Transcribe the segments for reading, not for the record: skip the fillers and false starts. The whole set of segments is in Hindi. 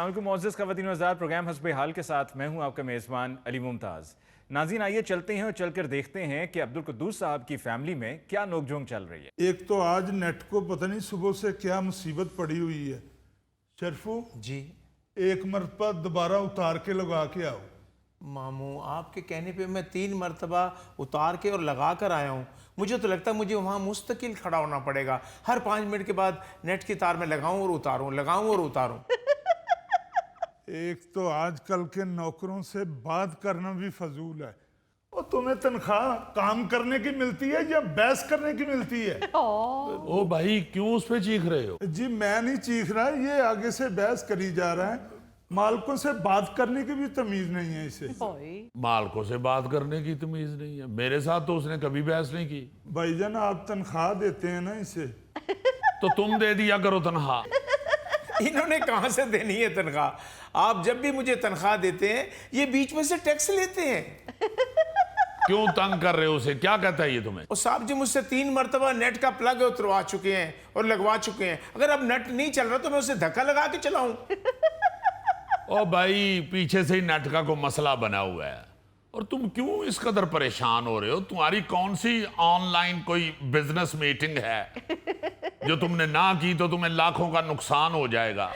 अस्सलाम वालेकुम मुअज़्ज़ज़ ख़वातीन व हज़रात, प्रोग्राम हस्बे हाल के साथ मैं हूं आपका मेज़बान अली मुमताज़। नाज़रीन, आइए चलते हैं और चलकर देखते हैं कि अब्दुल कुद्दूस साहब की फैमिली में क्या नोकझोंक चल रही है। एक तो आज नेट को पता नहीं सुबह से क्या मुसीबत पड़ी हुई है। शरफू जी एक मरतबा दोबारा उतार के लगा के आओ। मामू, आपके कहने पे मैं 3 मरतबा उतार के और लगा कर आया हूँ। मुझे तो लगता है मुझे वहाँ मुस्तकिल खड़ा होना पड़ेगा। हर 5 मिनट के बाद नेट की तार में लगाऊं और उतारूं, लगाऊं और उतारूं। एक तो आजकल के नौकरों से बात करना भी फजूल है। और तुम्हें तनख्वाह काम करने की मिलती है या बहस करने की मिलती है? ओ भाई, क्यों उस पे चीख रहे हो? जी मैं नहीं चीख रहा, ये आगे से बहस करी जा रहा है। मालकों से बात करने की भी तमीज नहीं है इसे। मालकों से बात करने की तमीज नहीं है? मेरे साथ तो उसने कभी बहस नहीं की। भाईजान आप तनख्वाह देते हैं ना इसे। तो तुम दे दिया करो तनख्वाह। इन्होंने कहाँ से देनी है तनख्वाह? आप जब भी मुझे तनख्वाह देते हैं ये बीच में से टैक्स लेते हैं। क्यों तंग कर रहे हो उसे? क्या कहता है ये तुम्हें? और साहब जी मुझसे 3 मरतबा नेट का प्लग उतरवा चुके हैं और लगवा चुके हैं। अगर अब नेट नहीं चल रहा तो मैं उसे धक्का लगा के चलाऊं। ओ भाई, पीछे से ही नेट का कोई मसला बना हुआ है और तुम क्यों इस कदर परेशान हो रहे हो? तुम्हारी कौन सी ऑनलाइन कोई बिजनेस मीटिंग है जो तुमने ना की तो तुम्हें लाखों का नुकसान हो जाएगा?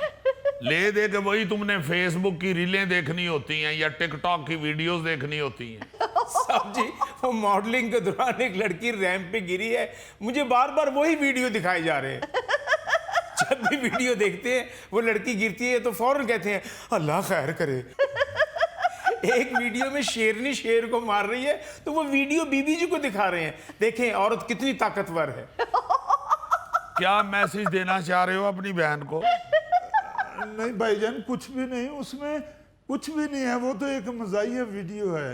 ले दे के वही तुमने फेसबुक की रीलें देखनी होती हैं या टिकटॉक की वीडियोस देखनी होती हैं। साहब जी वो मॉडलिंग के दौरान एक लड़की रैंप पे गिरी है, मुझे बार बार वही वीडियो दिखाए जा रहे हैं। जब भी वीडियो देखते हैं वो लड़की गिरती है तो फौरन कहते हैं अल्लाह खैर करे। एक वीडियो में शेरनी शेर को मार रही है तो वो वीडियो बीबी जी को दिखा रहे हैं, देखें औरत कितनी ताकतवर है। क्या मैसेज देना चाह रहे हो अपनी बहन को? नहीं भाईजान कुछ भी नहीं, उसमें कुछ भी नहीं है, वो तो एक मजाहिया वीडियो है।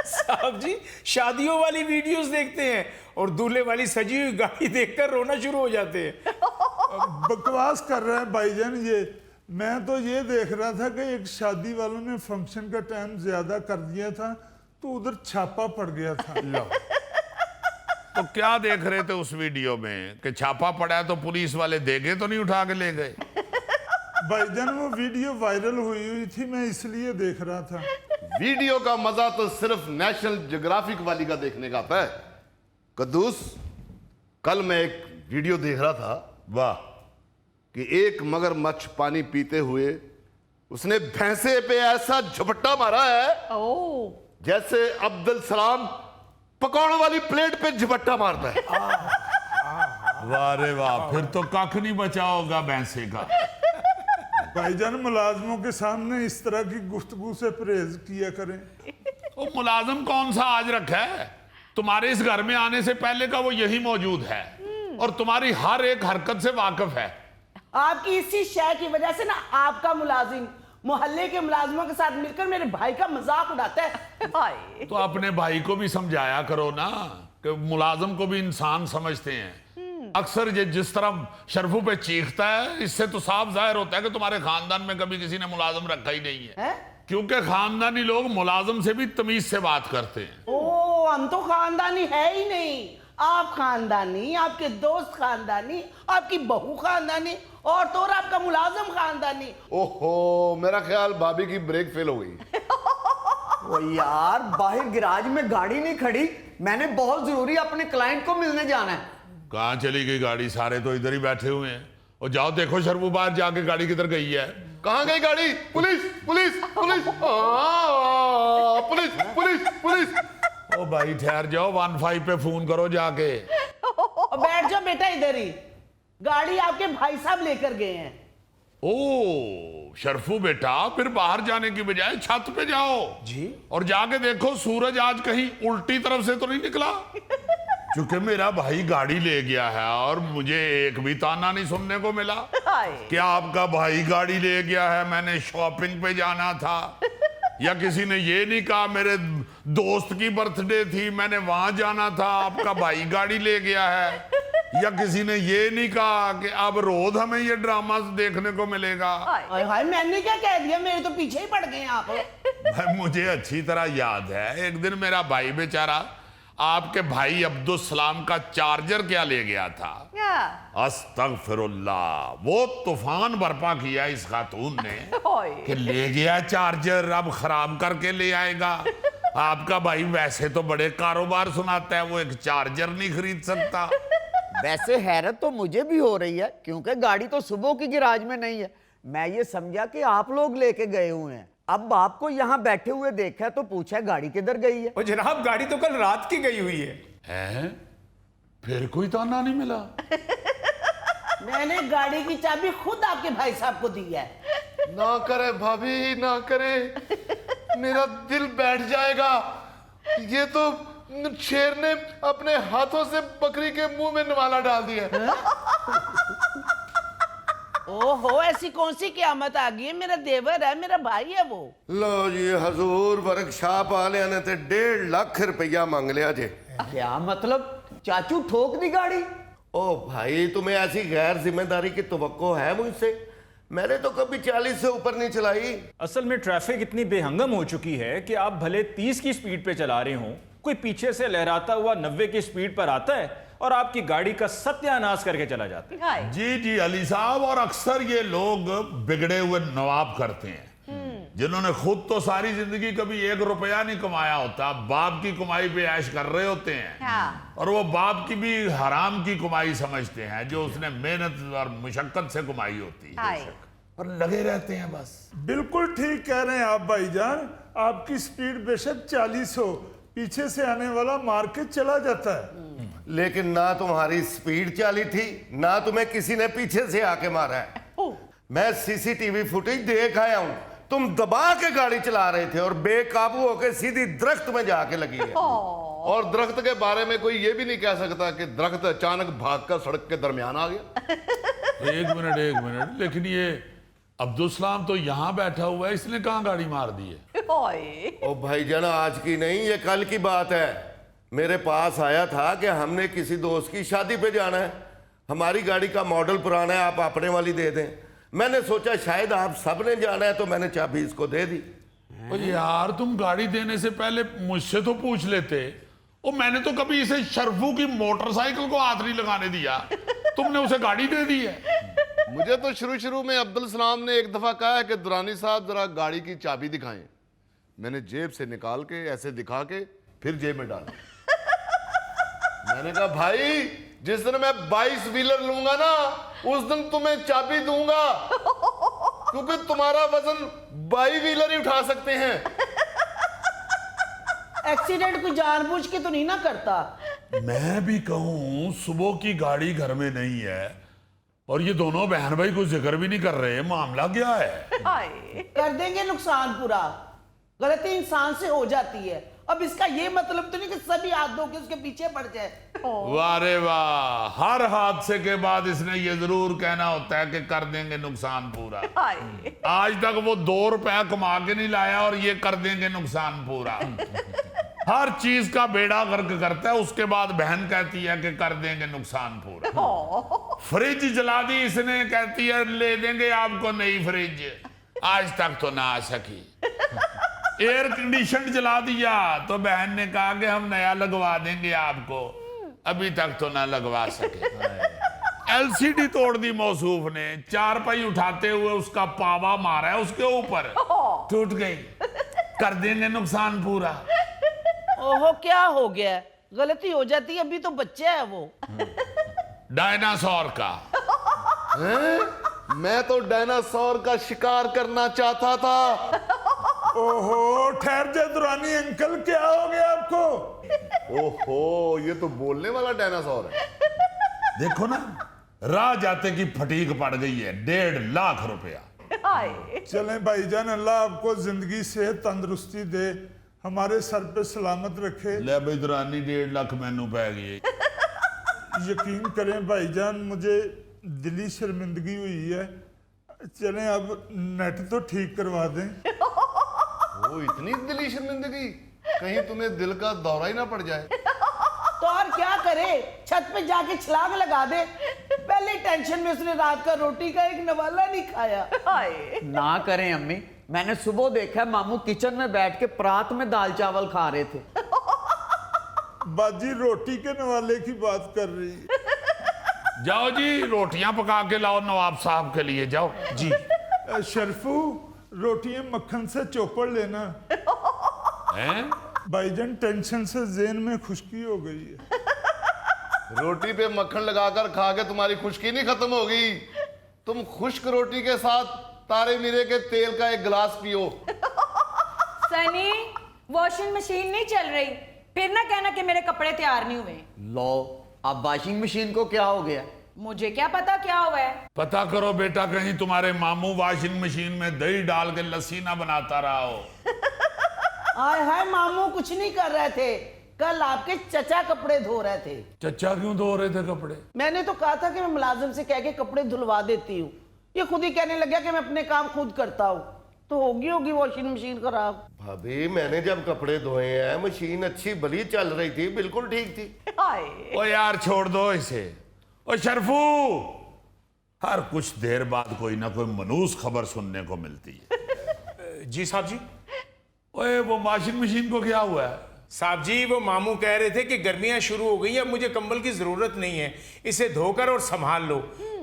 साहब जी शादियों वाली वीडियोस देखते हैं और दूल्हे वाली सजी हुई गाड़ी देखकर रोना शुरू हो जाते हैं। बकवास कर रहे हैं भाईजान ये। मैं तो ये देख रहा था कि एक शादी वालों ने फंक्शन का टाइम ज्यादा कर दिया था तो उधर छापा पड़ गया था। लो, तो क्या देख रहे थे उस वीडियो में कि छापा पड़ा है तो पुलिस वाले देखे तो नहीं उठा के ले गए? भाईजान वो वीडियो वायरल हुई थी, मैं इसलिए देख रहा था। वीडियो का मजा तो सिर्फ नेशनल ज्योग्राफिक वाली का देखने का आता है। कद्दूस, कल मैं एक वीडियो देख रहा था, वाह, कि एक मगरमच्छ पानी पीते हुए उसने भैंसे पे ऐसा झपट्टा मारा है जैसे अब्दुल सलाम पकौड़ों वाली प्लेट पे झपट्टा मारता है। वाह रे वाह, फिर तो कख नहीं बचा होगा भैंसे का। भाईजान मुलाजमों के सामने इस तरह की गुफ्तगू से परहेज किया करें। वो मुलाजिम कौन सा आज रखा है? तुम्हारे इस घर में आने से पहले का वो यही मौजूद है और तुम्हारी हर एक हरकत से वाकिफ है। आपकी इसी शय की वजह से ना आपका मुलाजिम मोहल्ले के मुलाजिमों के साथ मिलकर मेरे भाई का मजाक उड़ाता है। तो अपने भाई को भी समझाया करो ना कि मुलाजिम को भी इंसान समझते हैं। अक्सर ये जिस तरह शरफू पे चीखता है, इससे तो साफ जाहिर होता है कि तुम्हारे खानदान में कभी किसी ने मुलाजिम रखा ही नहीं है। क्योंकि खानदानी लोग मुलाजिम से भी तमीज से बात करते हैं। ओ, हम तो खानदानी है ही नहीं। आप खानदानी, आपके दोस्त खानदानी, आपकी बहू खानदानी और तो और आपका मुलाजिम खानदानी। ओहो, मेरा ख्याल भाभी की ब्रेक फेल हो गई। ओ यार, बाहर गैराज में गाड़ी नहीं खड़ी, मैंने बहुत जरूरी अपने क्लाइंट को मिलने जाना है। कहाँ चली गई गाड़ी? सारे तो इधर ही बैठे हुए हैं। और जाओ देखो शरफू बाहर जाके गाड़ी किधर गई है। कहाँ गई गाड़ी? Police police police police police police. ओ भाई ठहर जाओ, 15 पे फोन करो जाके। और बैठ जाओ बेटा इधर ही, गाड़ी आपके भाई साहब लेकर गए हैं। ओ शरफू बेटा, फिर बाहर जाने की बजाय छत पे जाओ जी और जाके देखो सूरज आज कहीं उल्टी तरफ से तो नहीं निकला। क्योंकि मेरा भाई गाड़ी ले गया है और मुझे एक भी ताना नहीं सुनने को मिला कि आपका भाई गाड़ी ले गया है, मैंने शॉपिंग पे जाना था। या किसी ने ये नहीं कहा मेरे दोस्त की बर्थडे थी, मैंने वहां जाना था, आपका भाई गाड़ी ले गया है। या किसी ने ये नहीं कहा कि अब रोज हमें ये ड्रामा देखने को मिलेगा। हाय, मैंने क्या कह दिया? मेरे तो पीछे ही पड़ गए आप। भाई मुझे अच्छी तरह याद है, एक दिन मेरा भाई बेचारा आपके भाई अब्दुल सलाम का चार्जर क्या ले गया था? क्या? अस्तगफिरुल्लाह, वो तूफान बर्पा किया इस खातून ने ओए। कि ले गया चार्जर, अब खराब करके ले आएगा। आपका भाई वैसे तो बड़े कारोबार सुनाता है, वो एक चार्जर नहीं खरीद सकता। वैसे हैरत तो मुझे भी हो रही है, क्योंकि गाड़ी तो सुबह की गैराज में नहीं है। मैं ये समझा कि आप लोग लेके गए हुए हैं। अब आपको यहाँ बैठे हुए देखा तो पूछा गाड़ी किधर गई है। और जनाब गाड़ी तो कल रात की गई हुई है। हैं? फिर कोई ताना नहीं मिला? मैंने गाड़ी की चाबी खुद आपके भाई साहब को दी है। ना करे भाभी, ना करे, मेरा दिल बैठ जाएगा। ये तो शेर ने अपने हाथों से बकरी के मुंह में नवाला डाल दिया। ओहो, ऐसी कौन सी क़यामत आ गई है? मेरा देवर है, मेरा भाई है वो। लो जी हजूर, वर्कशॉप वाले ने ते 1.5 लाख रुपया मांग लिया जे। क्या मतलब? चाचू ठोक दी गाड़ी? ओ भाई, तुम्हें ऐसी गैर जिम्मेदारी की तवक्को है मुझसे? मैंने तो कभी 40 से ऊपर नहीं चलाई। असल में ट्रैफिक इतनी बेहंगम हो चुकी है कि आप भले 30 की स्पीड पे चला रहे हों, कोई पीछे से लहराता हुआ 90 की स्पीड पर आता है और आपकी गाड़ी का सत्यानाश करके चला जाता है। हाय। जी जी अली साहब, और अक्सर ये लोग बिगड़े हुए नवाब करते हैं, जिन्होंने खुद तो सारी जिंदगी कभी 1 रुपया नहीं कमाया होता, बाप की कमाई पे ऐश कर रहे होते हैं। हाँ। और वो बाप की भी हराम की कमाई समझते हैं, जो उसने मेहनत और मुशक्कत से कमाई होती है, हाय। और लगे रहते हैं बस। बिल्कुल ठीक कह रहे हैं आप भाईजान। आपकी स्पीड बेशक 40 हो, पीछे से आने वाला मार के चला जाता है। लेकिन ना तुम्हारी स्पीड चाली थी, ना तुम्हें किसी ने पीछे से आके मारा है। मैं सीसीटीवी फुटेज देख आया हूं। तुम दबा के गाड़ी चला रहे थे और बेकाबू होकर सीधी दरख्त में जाके लगी है। और दरख्त के बारे में कोई ये भी नहीं कह सकता कि दरख्त अचानक भागकर सड़क के दरमियान आ गया। एक मिनट, लेकिन ये अब्दुल सलाम तो यहाँ बैठा हुआ है, इसने कहाँ गाड़ी मार दी है? ओए। ओ भाईजान, आज की नहीं, ये कल की बात है। मेरे पास आया था कि हमने किसी दोस्त की शादी पे जाना है, हमारी गाड़ी का मॉडल पुराना है, आप अपने वाली दे दें। मैंने सोचा शायद आप सब ने जाना है, तो मैंने चाबी इसको दे दी। और यार, तुम गाड़ी देने से पहले मुझसे तो पूछ लेते। ओ, मैंने तो कभी इसे शर्फू की मोटरसाइकिल को हाथ नहीं लगाने दिया, तुमने उसे गाड़ी दे दी है। मुझे तो शुरू में अब्दुल सलाम ने एक दफा कहा है कि दुरानी साहब जरा गाड़ी की चाबी दिखाएं। मैंने जेब से निकाल के ऐसे दिखा के फिर जेब में डाला। मैंने कहा भाई, जिस दिन मैं 22 व्हीलर लूंगा ना, उस दिन तुम्हें चाबी दूंगा, क्योंकि तुम्हारा वजन 22 व्हीलर ही उठा सकते हैं। एक्सीडेंट कोई जानबूझ के तो नहीं ना करता। मैं भी कहूं, सुबह की गाड़ी घर में नहीं है और ये दोनों बहन भाई कुछ जिक्र भी नहीं कर रहे, मामला क्या है? हाय। कर देंगे नुकसान पूरा। गलती इंसान से हो जाती है। अब इसका ये मतलब तो नहीं कि सभी हाथ धो के उसके पीछे पड़ जाए। वाह रे वाह, हर हादसे के बाद इसने ये जरूर कहना होता है कि कर देंगे नुकसान पूरा। हाय। आज तक वो 2 रुपया कमा के नहीं लाया और ये कर देंगे नुकसान पूरा। हर चीज का बेड़ा गर्क करता है, उसके बाद बहन कहती है कि कर देंगे नुकसान पूरा। फ्रिज जला दी इसने, कहती है ले देंगे आपको नई फ्रिज, आज तक तो ना आ सकी। एयर कंडीशन जला दिया तो बहन ने कहा कि हम नया लगवा देंगे आपको, अभी तक तो ना लगवा सके। एलसीडी तोड़ दी मौसूफ ने, 4 पाई उठाते हुए उसका पावा मारा है उसके ऊपर, टूट गई। कर देंगे नुकसान पूरा। ओहो, क्या हो गया? गलती हो जाती है, अभी तो बच्चा है वो। डायनासोर का। मैं तो डायनासोर का शिकार करना चाहता था। ओहो, ठहर जा दुरानी अंकल, क्या हो गया आपको? ओहो, ये तो बोलने वाला डायनासोर है। देखो ना, राह जाते की फटीक पड़ गई है, 1.5 लाख रुपया। हाय। चलें भाईजान, अल्लाह आपको जिंदगी सेहत तंदुरुस्ती दे, हमारे सर पे सलामत रखे। ले भाई दुरानी, 1.5 लाख मैनू पै गई। यकीन करें भाईजान, मुझे दिली शर्मिंदगी हुई है। चलें अब नेट तो ठीक करवा दें। वो इतनी दिली शर्मिंदगी, कहीं तुम्हें दिल का दौरा ही ना पड़ जाए। तो और क्या करे, छत पे जाके छलांग लगा दे। पहले टेंशन में उसने रात का रोटी का एक नवाला नहीं खाया। हाय। ना करें अम्मी, मैंने सुबह देखा मामू किचन में बैठ के परात में दाल चावल खा रहे थे। बाजी रोटी के नवाले की बात कर रही है। जाओ जी, रोटियां पका के लाओ नवाब साहब के लिए, जाओ जी। शरफू, रोटियां मक्खन से चौपड़ लेना। हैं? भाईजान टेंशन से जेन में खुश्की हो गई है। रोटी पे मक्खन लगाकर खा के तुम्हारी खुश्की नहीं खत्म होगी। तुम खुश्क रोटी के साथ तारे मीरे के तेल का एक गिलास पियो। सनी, वॉशिंग मशीन नहीं चल रही, फिर ना कहना कि मेरे कपड़े तैयार नहीं हुए। लो, अब वॉशिंग मशीन को क्या हो गया? मुझे क्या पता क्या हुआ है। पता करो बेटा, कहीं तुम्हारे मामू वॉशिंग मशीन में दही डाल के लस्सी ना बनाता रहा हो। हाय हाय, मामू कुछ नहीं कर रहे थे, कल आपके चचा कपड़े धो रहे थे। चचा क्यों धो रहे थे कपड़े? मैंने तो कहा था कि मैं मुलाजिम से कह के कपड़े धुलवा देती हूँ, ये खुद ही कहने लग गया कि मैं अपने काम खुद करता हूँ। तो होगी वॉशिंग मशीन खराब। भाभी, मैंने जब कपड़े धोए हैं मशीन अच्छी भली चल रही थी, बिल्कुल ठीक थी। ओ यार छोड़ दो इसे। ओ शरफू, हर कुछ देर बाद कोई ना कोई मनूस खबर सुनने को मिलती है। जी साहब जी। ओए, वो वॉशिंग मशीन को क्या हुआ है? साहब जी, वो मामू कह रहे थे कि गर्मियां शुरू हो गई है, मुझे कंबल की जरूरत नहीं है, इसे धोकर और संभाल लो।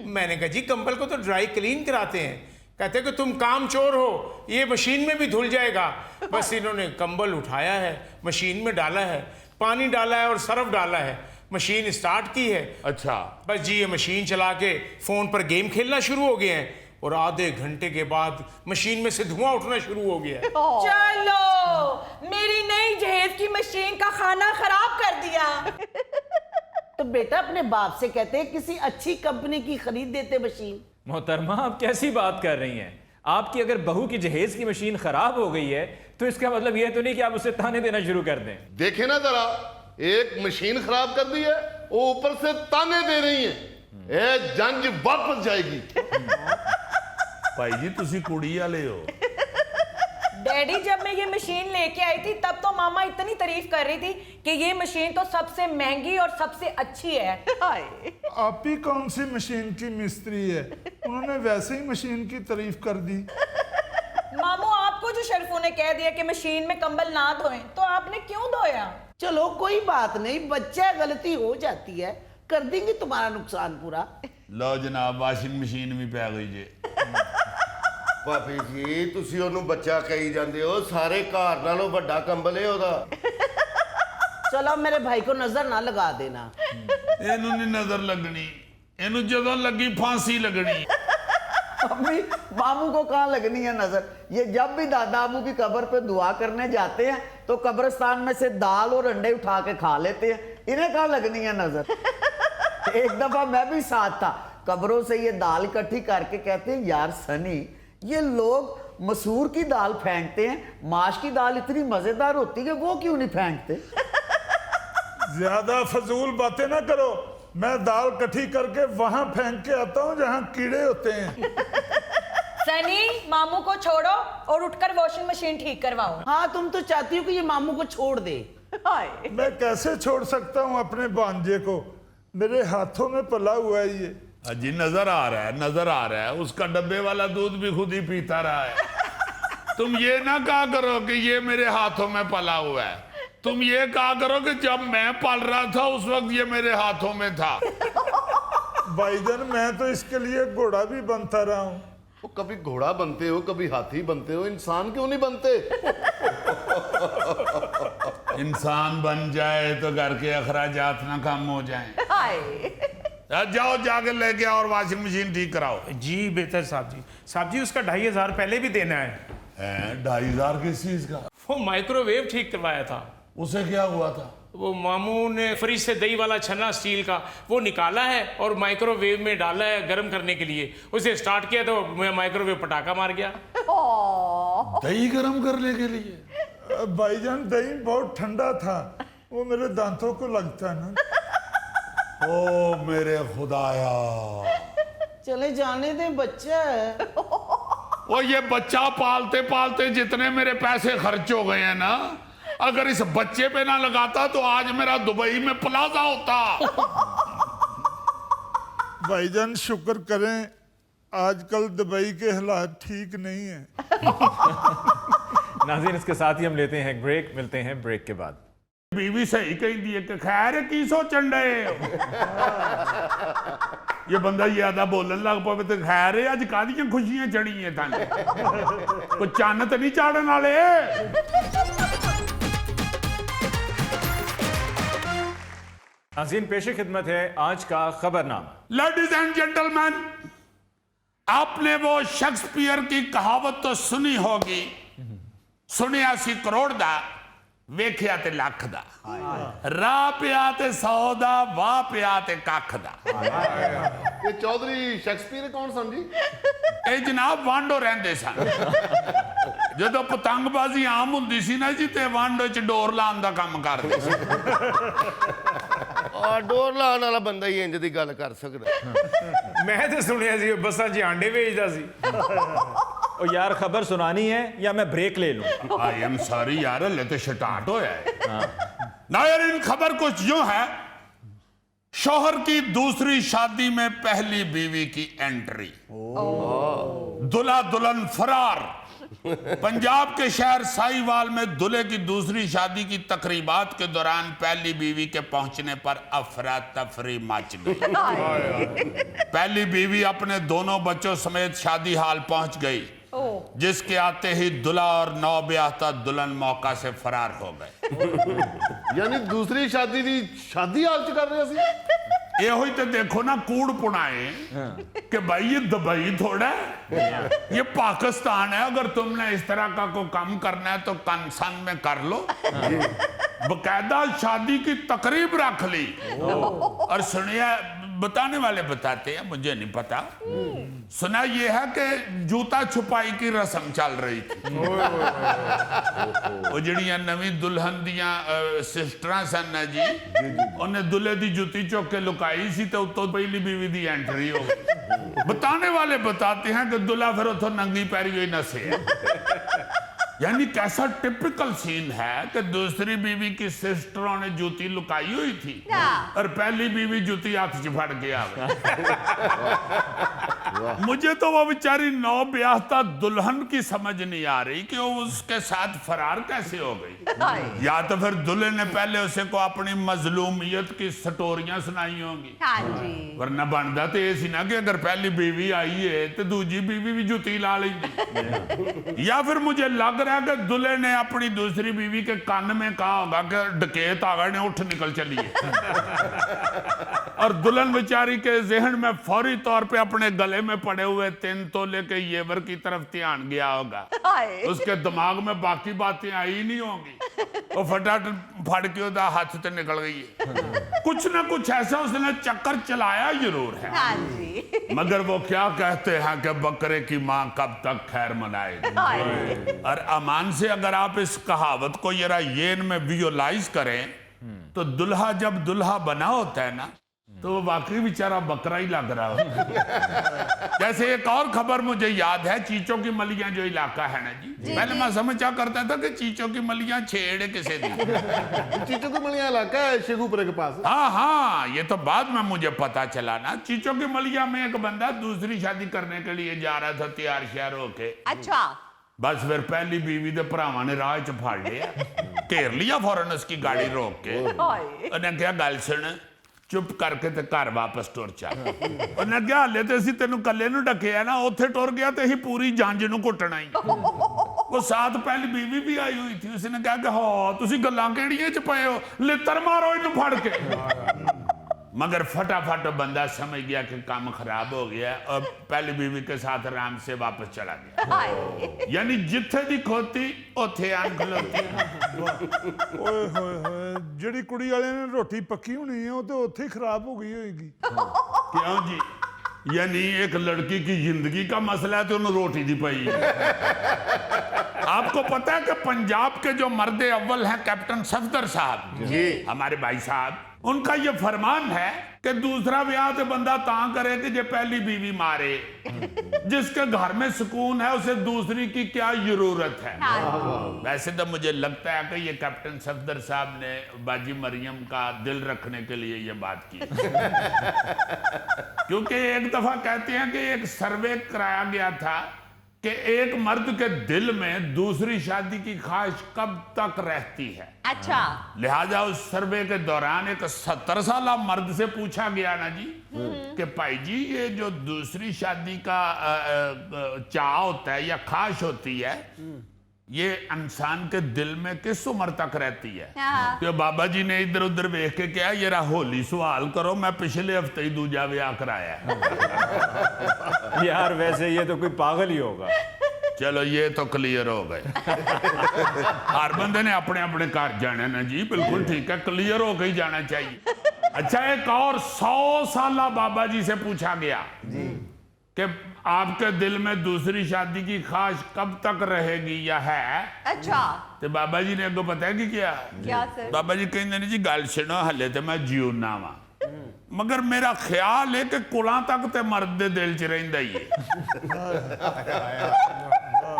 मैंने कहा जी, कंबल को तो ड्राई क्लीन कराते हैं। कहते कि तुम काम चोर हो, ये मशीन में भी धुल जाएगा। बस इन्होंने कंबल उठाया है, मशीन में डाला है, पानी डाला है और सर्फ डाला है, मशीन स्टार्ट की है। अच्छा, बस जी ये मशीन चला के फोन पर गेम खेलना शुरू हो गए हैं और आधे घंटे के बाद मशीन में से धुआं उठना शुरू हो गया है। चलो, मेरी नई जहेज की मशीन का खाना खराब कर दिया। तो बेटा अपने बाप से कहते किसी अच्छी कंपनी की खरीद देते मशीन। मोहतरमा, आप कैसी बात कर रही हैं? आपकी अगर बहू की जहेज की मशीन खराब हो गई है तो इसका मतलब यह तो नहीं कि आप उसे ताने देना शुरू कर दें। देखे ना जरा, एक मशीन खराब कर दी है, वो ऊपर से ताने दे रही है। ए जंज वापस जाएगी। भाई जी तुसी कुड़ी वाले हो। डैडी, जब मैं ये मशीन लेके आई थी तब तो मामा इतनी तारीफ कर रही थी कि ये मशीन तो सबसे महंगी और सबसे अच्छी है। आप ही कौन सी मशीन की मिस्त्री है, उन्होंने वैसे ही मशीन की तारीफ कर दी। मामू, आपको जो शरफू ने कह दिया कि मशीन में कंबल ना धोएं, तो आपने क्यों धोया? चलो कोई बात नहीं, बच्चा गलती हो जाती है, कर देंगे तुम्हारा नुकसान पूरा। लो जनाब, वॉशिंग मशीन भी पै गई जे। ਭਾਬੀ ਜੀ, ਤੁਸੀਂ ਉਹਨੂੰ ਬੱਚਾ ਕਹੀ ਜਾਂਦੇ ਹੋ, ਸਾਰੇ ਘਰ ਨਾਲੋਂ ਵੱਡਾ ਕੰਬਲ ਹੈ ਉਹਦਾ। चलो मेरे भाई को नजर ना लगा देना। ਇਹਨੂੰ ਨਹੀਂ ਨਜ਼ਰ ਲੱਗਣੀ, ਇਹਨੂੰ ਜਦੋਂ ਲੱਗੀ फांसी लगनी। अम्मी, मामू को कहाँ लगनी है नजर? ये जब भी दादा अबू की कब्र पे दुआ करने जाते हैं तो कब्रिस्तान में से दाल और अंडे उठा के खा लेते हैं, इन्हें कहाँ लगनी है नजर? एक दफा मैं भी साथ था, कब्रों से ये दाल इकट्ठी करके कहते हैं, यार सनी, ये लोग मसूर की दाल फेंकते हैं, माश की दाल इतनी मजेदार होती है, वो क्यों नहीं फेंकते? ज्यादा फजूल बातें ना करो, मैं दाल इकट्ठी करके वहां फेंक के आता हूँ जहां कीड़े होते हैं। सनी, मामू को छोड़ो और उठकर वॉशिंग मशीन ठीक करवाओ। हाँ, तुम तो चाहती हो कि ये मामू को छोड़ दे। मैं कैसे छोड़ सकता हूँ अपने भांजे को, मेरे हाथों में पला हुआ है ये। अजी नजर आ रहा है, नजर आ रहा है, उसका डब्बे वाला दूध भी खुद ही पीता रहा है। तुम ये ना कहा करो कि ये मेरे हाथों में पला हुआ है, तुम ये कहा करो कि जब मैं पल रहा था उस वक्त ये मेरे हाथों में था। भाईजान, मैं तो इसके लिए घोड़ा भी बनता रहा हूँ। वो कभी घोड़ा बनते हो, कभी हाथी बनते हो, इंसान क्यों नहीं बनते? इंसान बन जाए तो घर के अखराजात ना कम हो जाएं। जाओ जाके लेके आओ और वॉशिंग मशीन ठीक कराओ। जी बेहतर साहब जी। साहब जी, उसका 2500 पहले भी देना है। 2500 किस चीज का? वो माइक्रोवेव ठीक करवाया था। उसे क्या हुआ था? वो मामू ने फ्रिज से दही वाला छन्ना स्टील का वो निकाला है और माइक्रोवेव में डाला है गर्म करने के लिए। उसे स्टार्ट किया तो माइक्रोवेव पटाखा मार गया। दही गर्म करने के लिए? भाईजान, दही बहुत ठंडा था, वो मेरे दांतों को लगता ना। ओ मेरे खुदाया, चले जाने दे, बच्चा है। ओ ये बच्चा पालते पालते जितने मेरे पैसे खर्च हो गए हैं ना, अगर इस बच्चे पे ना लगाता तो आज मेरा दुबई में प्लाजा होता। भाईजान शुक्र करें, आजकल दुबई के हालात ठीक नहीं है। नाज़रीन, इसके साथ ही हम लेते हैं ब्रेक, मिलते हैं ब्रेक के बाद। बीवी सही कहती है कि खैर की सोचन डे ये बंदा ज्यादा बोलन लग पवे तो खैर अज कादियां खुशियां चढ़ी है थाने कोई चन्न तो नहीं चाड़न वाले। नाज़रीन, पेशे खिदमत है आज का खबरनामा। लेडीज एंड जेंटलमैन, आपने वो शेक्सपियर की कहावत तो सुनी होगी, सुनिया सी करोड़ दा वेख्या ते लख दा, राह पिया ते 100 दा, वाह पिया ते कख दा। ये चौधरी शेक्सपियर कौन सन जी? ਇਹ ਜਨਾਬ ਵਾਂਡੋ ਰਹਿੰਦੇ ਸਨ। ਜਦੋਂ ਪਤੰਗਬਾਜ਼ੀ ਆਮ ਹੁੰਦੀ ਸੀ ਨਾ ਜੀ ਤੇ ਵਾਂਡੋ ਚ ਡੋਰ ਲਾਉਣ ਦਾ ਕੰਮ ਕਰਦੇ ਸੀ। ਆ ਡੋਰ ਲਾਉਣ ਵਾਲਾ ਬੰਦਾ ਹੀ ਇੰਜ ਦੀ ਗੱਲ ਕਰ ਸਕਦਾ। मैं तो सुनिया सी बसा च आंडे बेचता सी। और यार, खबर सुनानी है या मैं ब्रेक ले लूं? आई एम सॉरी यार, हले तो स्टार्ट होया है ना यार। इन खबर कुछ यूं है, शौहर की दूसरी शादी में पहली बीवी की एंट्री, दुल्हा दुल्हन फरार। पंजाब के शहर साहिवाल में दूल्हे की दूसरी शादी की तकरीबात के दौरान पहली बीवी के पहुंचने पर अफरा तफरी मच गई। पहली बीवी अपने दोनों बच्चों समेत शादी हाल पहुंच गई, जिसके आते ही दूल्हा और नौब्याहता दुल्हन मौका से फरार हो गए। यानी दूसरी शादी दी शादी हाल च कर रहे सी। ये हुई तो देखो ना कूड़ पुनाए कि भाई ये दुबई थोड़ा है, ये पाकिस्तान है। अगर तुमने इस तरह का कोई काम करना है तो कंसन में कर लो। बकायदा शादी की तकरीब रख ली। और सुनिए, बताने वाले बताते हैं, मुझे नहीं पता, सुना ये है कि जूता छुपाई की रस्म चल रही थी। वो जड़ियां नवी दुल्हन दियां सिस्टरां सन ना जी, उन्हें दुल्हे दी जूती चुक के लुकाई सी तो उत्तों पहली बीवी दी एंट्री हो गई। बताने वाले बताते हैं कि दुल्हा फिर उतो नंगी पैरी हुई नसे। यानी कैसा टिपिकल सीन है कि दूसरी बीवी की सिस्टरों ने जूती लुकाई हुई थी और पहली बीवी जूती हाथ च फड़ के आ गई। मुझे तो वो बेचारी नौब्याहता दुल्हन की समझ नहीं आ रही कि वो उसके साथ फरार कैसे हो गई। या तो फिर दुल्हे ने पहले उसे को अपनी मजलूमियत की स्टोरियां सुनाई होंगी, वरना बनता तो ये सी ना कि अगर पहली बीवी आई है तो दूजी बीवी भी जूती ला लेंगी। या फिर मुझे लग रहा है कि दुल्हे ने अपनी दूसरी बीवी के कान में कहा होगा कि डकैत आ गए ने, उठ निकल चलिए। और दुल्हन बेचारी के जहन में फौरी तौर पे अपने गले में पड़े हुए 3 तोले के येवर की तरफ ध्यान गया होगा। उसके दिमाग में बाकी बातें आई नहीं होंगी, वो फटाफट फट के उदा हाथ से निकल गई है। कुछ ना कुछ ऐसा उसने चक्कर चलाया जरूर है। मगर वो क्या कहते हैं कि बकरे की माँ कब तक खैर मनाएगी। और अमान से अगर आप इस कहावत को जरा येन में विजुअलाइज करें तो दुल्हा जब दुल्हा बना होता है ना तो वो वाकई बेचारा बकरा ही लग रहा हो। जैसे एक और खबर मुझे याद है, चीचों की मलियां जो इलाका है ना जी, पहले मैं समझा करता था कि चीचों की मलियां छेड़े किसे दी। चीचों की मलियां इलाका है शेखुपुरे के पास। हाँ, ये तो बाद में मुझे पता चला ना। चीचों की मलिया में एक बंदा दूसरी शादी करने के लिए जा रहा था तैयार श्यार होके। अच्छा। बस फिर पहली बीवी दे भरावां ने राह च फाड़ लिया, घेर लिया फौरन उसकी गाड़ी रोक के। उन्हें क्या गल सुन, चुप करके ते घर वापस टुर चल। उन्हें क्या हाले ते असीं तैनूं कल्ले नूं ढकिया ना, उत्थे टुर गया ते असीं पूरी जंज नूं कुटना ही। वो साथ पहली बीवी भी आई हुई थी। उसने कहा कि हाँ तुसीं गल्लां किहड़ियां च पए हो, लित्तर मारो इनूं फड़ के। मगर फटाफट बंदा समझ गया कि काम खराब हो गया और पहली बीवी के साथ आराम से वापस चला गया। यानी जिथे दी खोती उथे आन खलोती। ओए होए होए, ਜਿਹੜੀ ਕੁੜੀ ਵਾਲੇ ਨੇ ਰੋਟੀ ਪੱਕੀ ਹੋਣੀ ਹੈ ਉਹ ਤੇ ਉੱਥੇ ਹੀ ਖਰਾਬ ਹੋ ਗਈ ਹੋਏਗੀ। क्यों जी? यानी एक लड़की की जिंदगी का मसला है तो उन्हें रोटी दी पाई। आपको पता है कि पंजाब के जो मर्द अव्वल हैं कैप्टन सफदर साहब जी, हमारे भाई साहब, उनका ये फरमान है कि दूसरा ब्याह तो बंदा तां करे कि जे पहली बीवी मारे। जिसके घर में सुकून है उसे दूसरी की क्या जरूरत है। वैसे तो मुझे लगता है कि ये कैप्टन सफदर साहब ने बाजी मरियम का दिल रखने के लिए ये बात की। क्योंकि एक दफा कहते हैं कि एक सर्वे कराया गया था कि एक मर्द के दिल में दूसरी शादी की ख्वाहिश कब तक रहती है। अच्छा, लिहाजा उस सर्वे के दौरान एक 70 साल मर्द से पूछा गया ना जी कि भाई जी ये जो दूसरी शादी का चाह होता है या ख्वाहिश होती है, ये इंसान के दिल में किस उम्र तक रहती है। तो बाबा जी ने इधर उधर देख के क्या, ये होली सवाल करो, मैं पिछले हफ्ते ही दूजा ब्याह कराया है। यार वैसे ये तो कोई पागल ही होगा। चलो ये तो क्लियर हो गए। हर बंदे ने अपने अपने घर जाना ना जी, बिल्कुल ठीक है, क्लियर हो गई जाना चाहिए। अच्छा, एक और 100 साल बाबा जी से पूछा गया कि आपके दिल में दूसरी शादी की ख्वाहिश कब तक रहेगी या है। अच्छा, तो बाबा जी ने अगो पता है कि क्या सर? बाबा जी कहते ने जी गल सुनो, हले तो मैं जीउना वा, मगर मेरा ख्याल है कि कुलां तक ते मर्द दे दिल च रहिंदा ही है।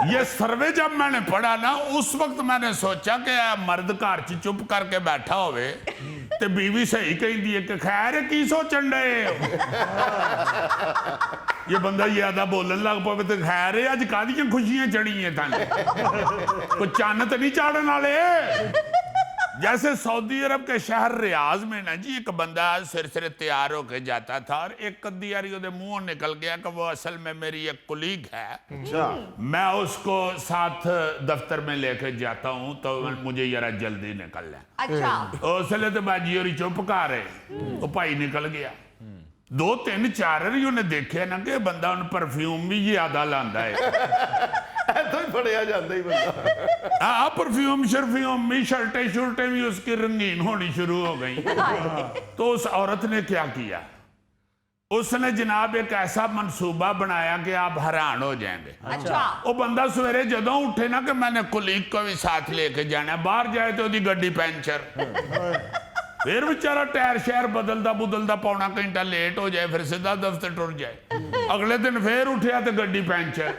ये सर्वे जब मैंने पढ़ा ना, उस वक्त मैंने सोचा कि मर्द घर च चुप करके बैठा होवे ते बीवी सही कहती है कि खैर की सोचन डे। ये बंदा ज्यादा बोलन लग पवे तो खैर है, अज कादियां खुशियां चढ़ी हैं थाने, कोई चन्न तो नहीं चाड़न वाले। जैसे सऊदी अरब के शहर रियाज में ना जी एक बंदा सिर तैयार होके जाता था और एक कद्दी यारी उसके मुंह निकल गया कि वो असल में मेरी एक कुलीग है, मैं उसको साथ दफ्तर में लेके जाता हूँ तो मुझे जरा जल्दी निकलना है। अच्छा, उसले तो बाजी और चुप कर रहे, वो भाई निकल गया। 2 3 4 वारी उन्हें देखे ना कि बंदा उन परफ्यूम भी ज्यादा लांदा है। तो ही फड़िया जाता ही बंदा। हाँ, परफ्यूम शर्फ्यूम भी, शर्टें भी उसकी रंगीन होनी शुरू हो गई। तो उस औरत ने क्या किया, उसने जनाब एक ऐसा मंसूबा बनाया कि आप हैरान हो जाएंगे। अच्छा, वो बंदा सवेरे जदों उठे ना कि मैंने कुलीग को भी साथ लेके जाना, बाहर जाए तो उसकी गड्डी पंचर, फिर बेचारा टायर शहर बदलता पौना घंटा लेट हो जाए, फिर सीधा दफ्तर टुर जाए। अगले दिन फिर उठा तो गड्डी पंचर,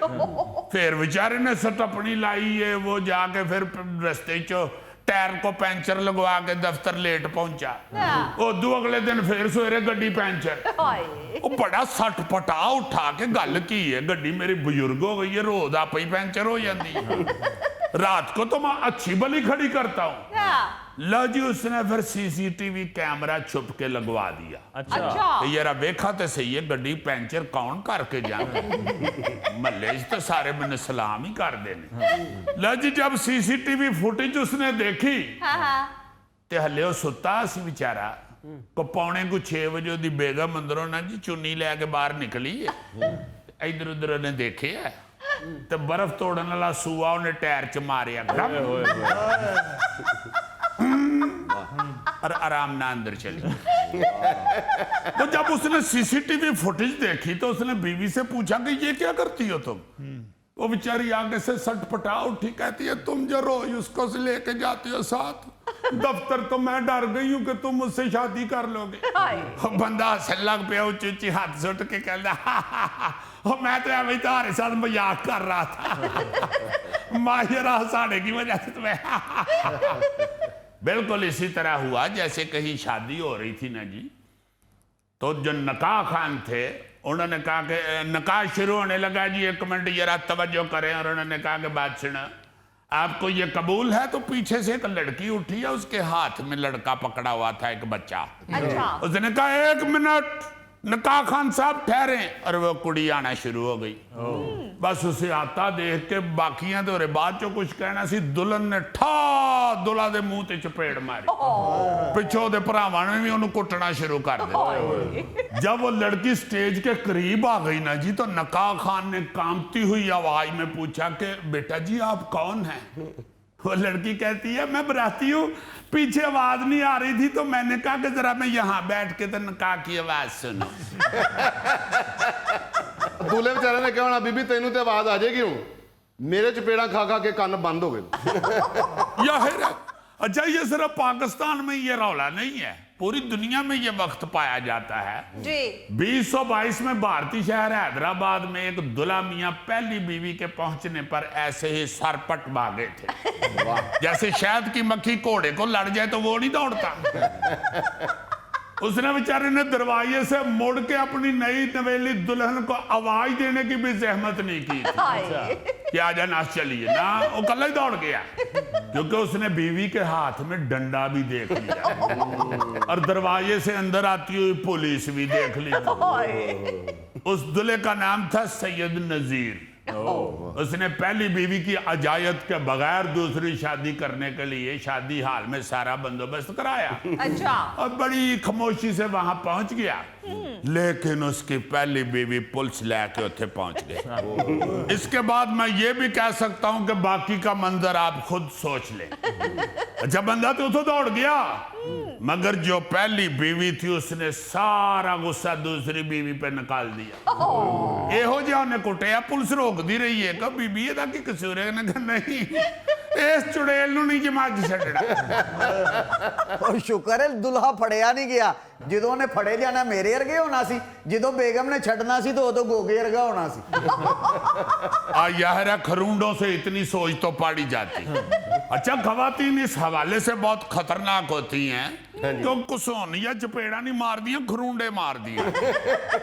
फिर बेचारे ने सटपनी लाई है, वो जाके फिर रस्ते चो टायर को पंचर लगवा के दफ्तर लेट पहुंचा। उदू अगले दिन फिर सवेरे गड्डी पंचर। वो बड़ा सटपटा उठा के गल की है, गड्डी मेरी बुजुर्ग हो गई है, रोज आप ही पंचर हो जाती है, रात को तो मैं अच्छी भली खड़ी करता हूँ। लो जी, उसने फिर सीसीटीवी कैमरा छुप के लगवा दिया। अच्छा, यार देखा तो सही है, गड्डी पंचर कौन करके जाए, महल्ले तो सारे मैंने सलाम ही कर देने। लो जी, जब सीसीटीवी फुटेज उसने देखी तो हले वो सुता सी बेचारा, को 5:45 बजे उसकी बेगम अंदरों ना जी चुन्नी लैके बाहर निकली है। इधर उधर उन्हें देखे है तो बर्फ तोड़ने वाला सूआ उन्हें टायर च मारिया और आराम ना अंदर चली। तो जब उसने सीसीटीवी फुटेज देखी तो उसने बीवी से पूछा कि ये क्या करती हो तुम। वो बेचारी आगे से सटपटा उठी, कहती है तुम जो रोज उसको से लेके जाती हो साथ दफ्तर, तो मैं डर गई हूं कि तुम मुझसे शादी कर लोगे। बंदा हंसने लग पे, ऊंची हाथ सुट के कहता मैं तो अभी तुम्हारे साथ मजाक कर रहा था, माहिरा हंसाने की वजह से तुम्हें। बिल्कुल इसी तरह हुआ जैसे कहीं शादी हो रही थी ना जी, तो जो नकाह खान थे उन्होंने कहा कि नकाह शुरू होने लगा जी, 1 मिनट जरा तवज्जो करें। और उन्होंने कहा कि बात सुना, आपको ये कबूल है? तो पीछे से एक लड़की उठी है, उसके हाथ में लड़का पकड़ा हुआ था, एक बच्चा। अच्छा, उसने कहा 1 मिनट नकाह खान साहब ठहरे, और वो कुड़ी आना शुरू हो गई। बस उसे आता देख के बाकियां तो बाद चो कुछ कहना सी, दुल्हन ने ठा दुल्हा दे मुंह ते चपेड़ मारी, पिछों दे भरावां ने भी उन्हें कुटना शुरू कर दिया। जब वो लड़की स्टेज के करीब आ गई ना जी, तो नकाह खान ने कांपती हुई आवाज में पूछा कि बेटा जी आप कौन हैं? वो लड़की कहती है मैं बराती हूँ, पीछे आवाज नहीं आ रही थी तो मैंने कहा कि जरा मैं यहाँ बैठ के तो नकाह की आवाज सुनो। दूल्हे बेचारे ने कहना बीबी तेनू तो आवाज आ जाएगी, हूँ मेरे चपेड़ा खा खा के कान बंद हो गए। यार अच्छा, ये सिर्फ पाकिस्तान में ये रौला नहीं है, पूरी दुनिया में ये वक्त पाया जाता है जी। 2022 में भारतीय शहर हैदराबाद में एक दुल्हा मियां पहली बीवी के पहुंचने पर ऐसे ही सरपट भागे थे। जैसे शहद की मक्खी घोड़े को लड़ जाए तो वो नहीं दौड़ता। उसने बेचारे ने दरवाजे से मुड़ के अपनी नई नवेली दुल्हन को आवाज देने की भी जहमत नहीं की थी कि आजा नाच चलिए ना, वो कल ही दौड़ गया क्योंकि उसने बीवी के हाथ में डंडा भी देख लिया और दरवाजे से अंदर आती हुई पुलिस भी देख ली। उस दूल्हे का नाम था सैयद नजीर। उसने पहली बीवी की इजाजत के बगैर दूसरी शादी करने के लिए शादी हाल में सारा बंदोबस्त कराया। अच्छा। और बड़ी खामोशी से वहां पहुंच गया, लेकिन उसकी पहली बीवी पुलिस लेके उठे पहुंच गई। इसके बाद मैं ये भी कह सकता हूं कि बाकी का मंजर आप खुद सोच लें। जब बंदा तो उठो दौड़ गया, मगर जो पहली बीवी थी उसने सारा गुस्सा दूसरी बीवी पे निकाल दिया। एहो जिहा उन्हें कुटिया, पुलिस रोकती रही है कि बीबी एदा की कसूर है? ने कहा नहीं, इस चुड़ैल नूं नहीं जमा के छड्डना। और शुक्र है दुल्हा फड़िया नहीं गया, ਜਦੋਂ ਨੇ ਫੜੇ ਜਾਣਾ ਮੇਰੇ ਵਰਗੇ ਹੋਣਾ ਸੀ, ਜਦੋਂ बेगम ने छड़ना सी तो उदों गोगे वर्गा होना सी। यार खरूंडों से इतनी सोच तो पाड़ी जाती। अच्छा, खवातीन इस हवाले से बहुत खतरनाक होती हैं क्यों कुसोनिया चपेड़ा नहीं मार दिया, खरूंडे मार दिए।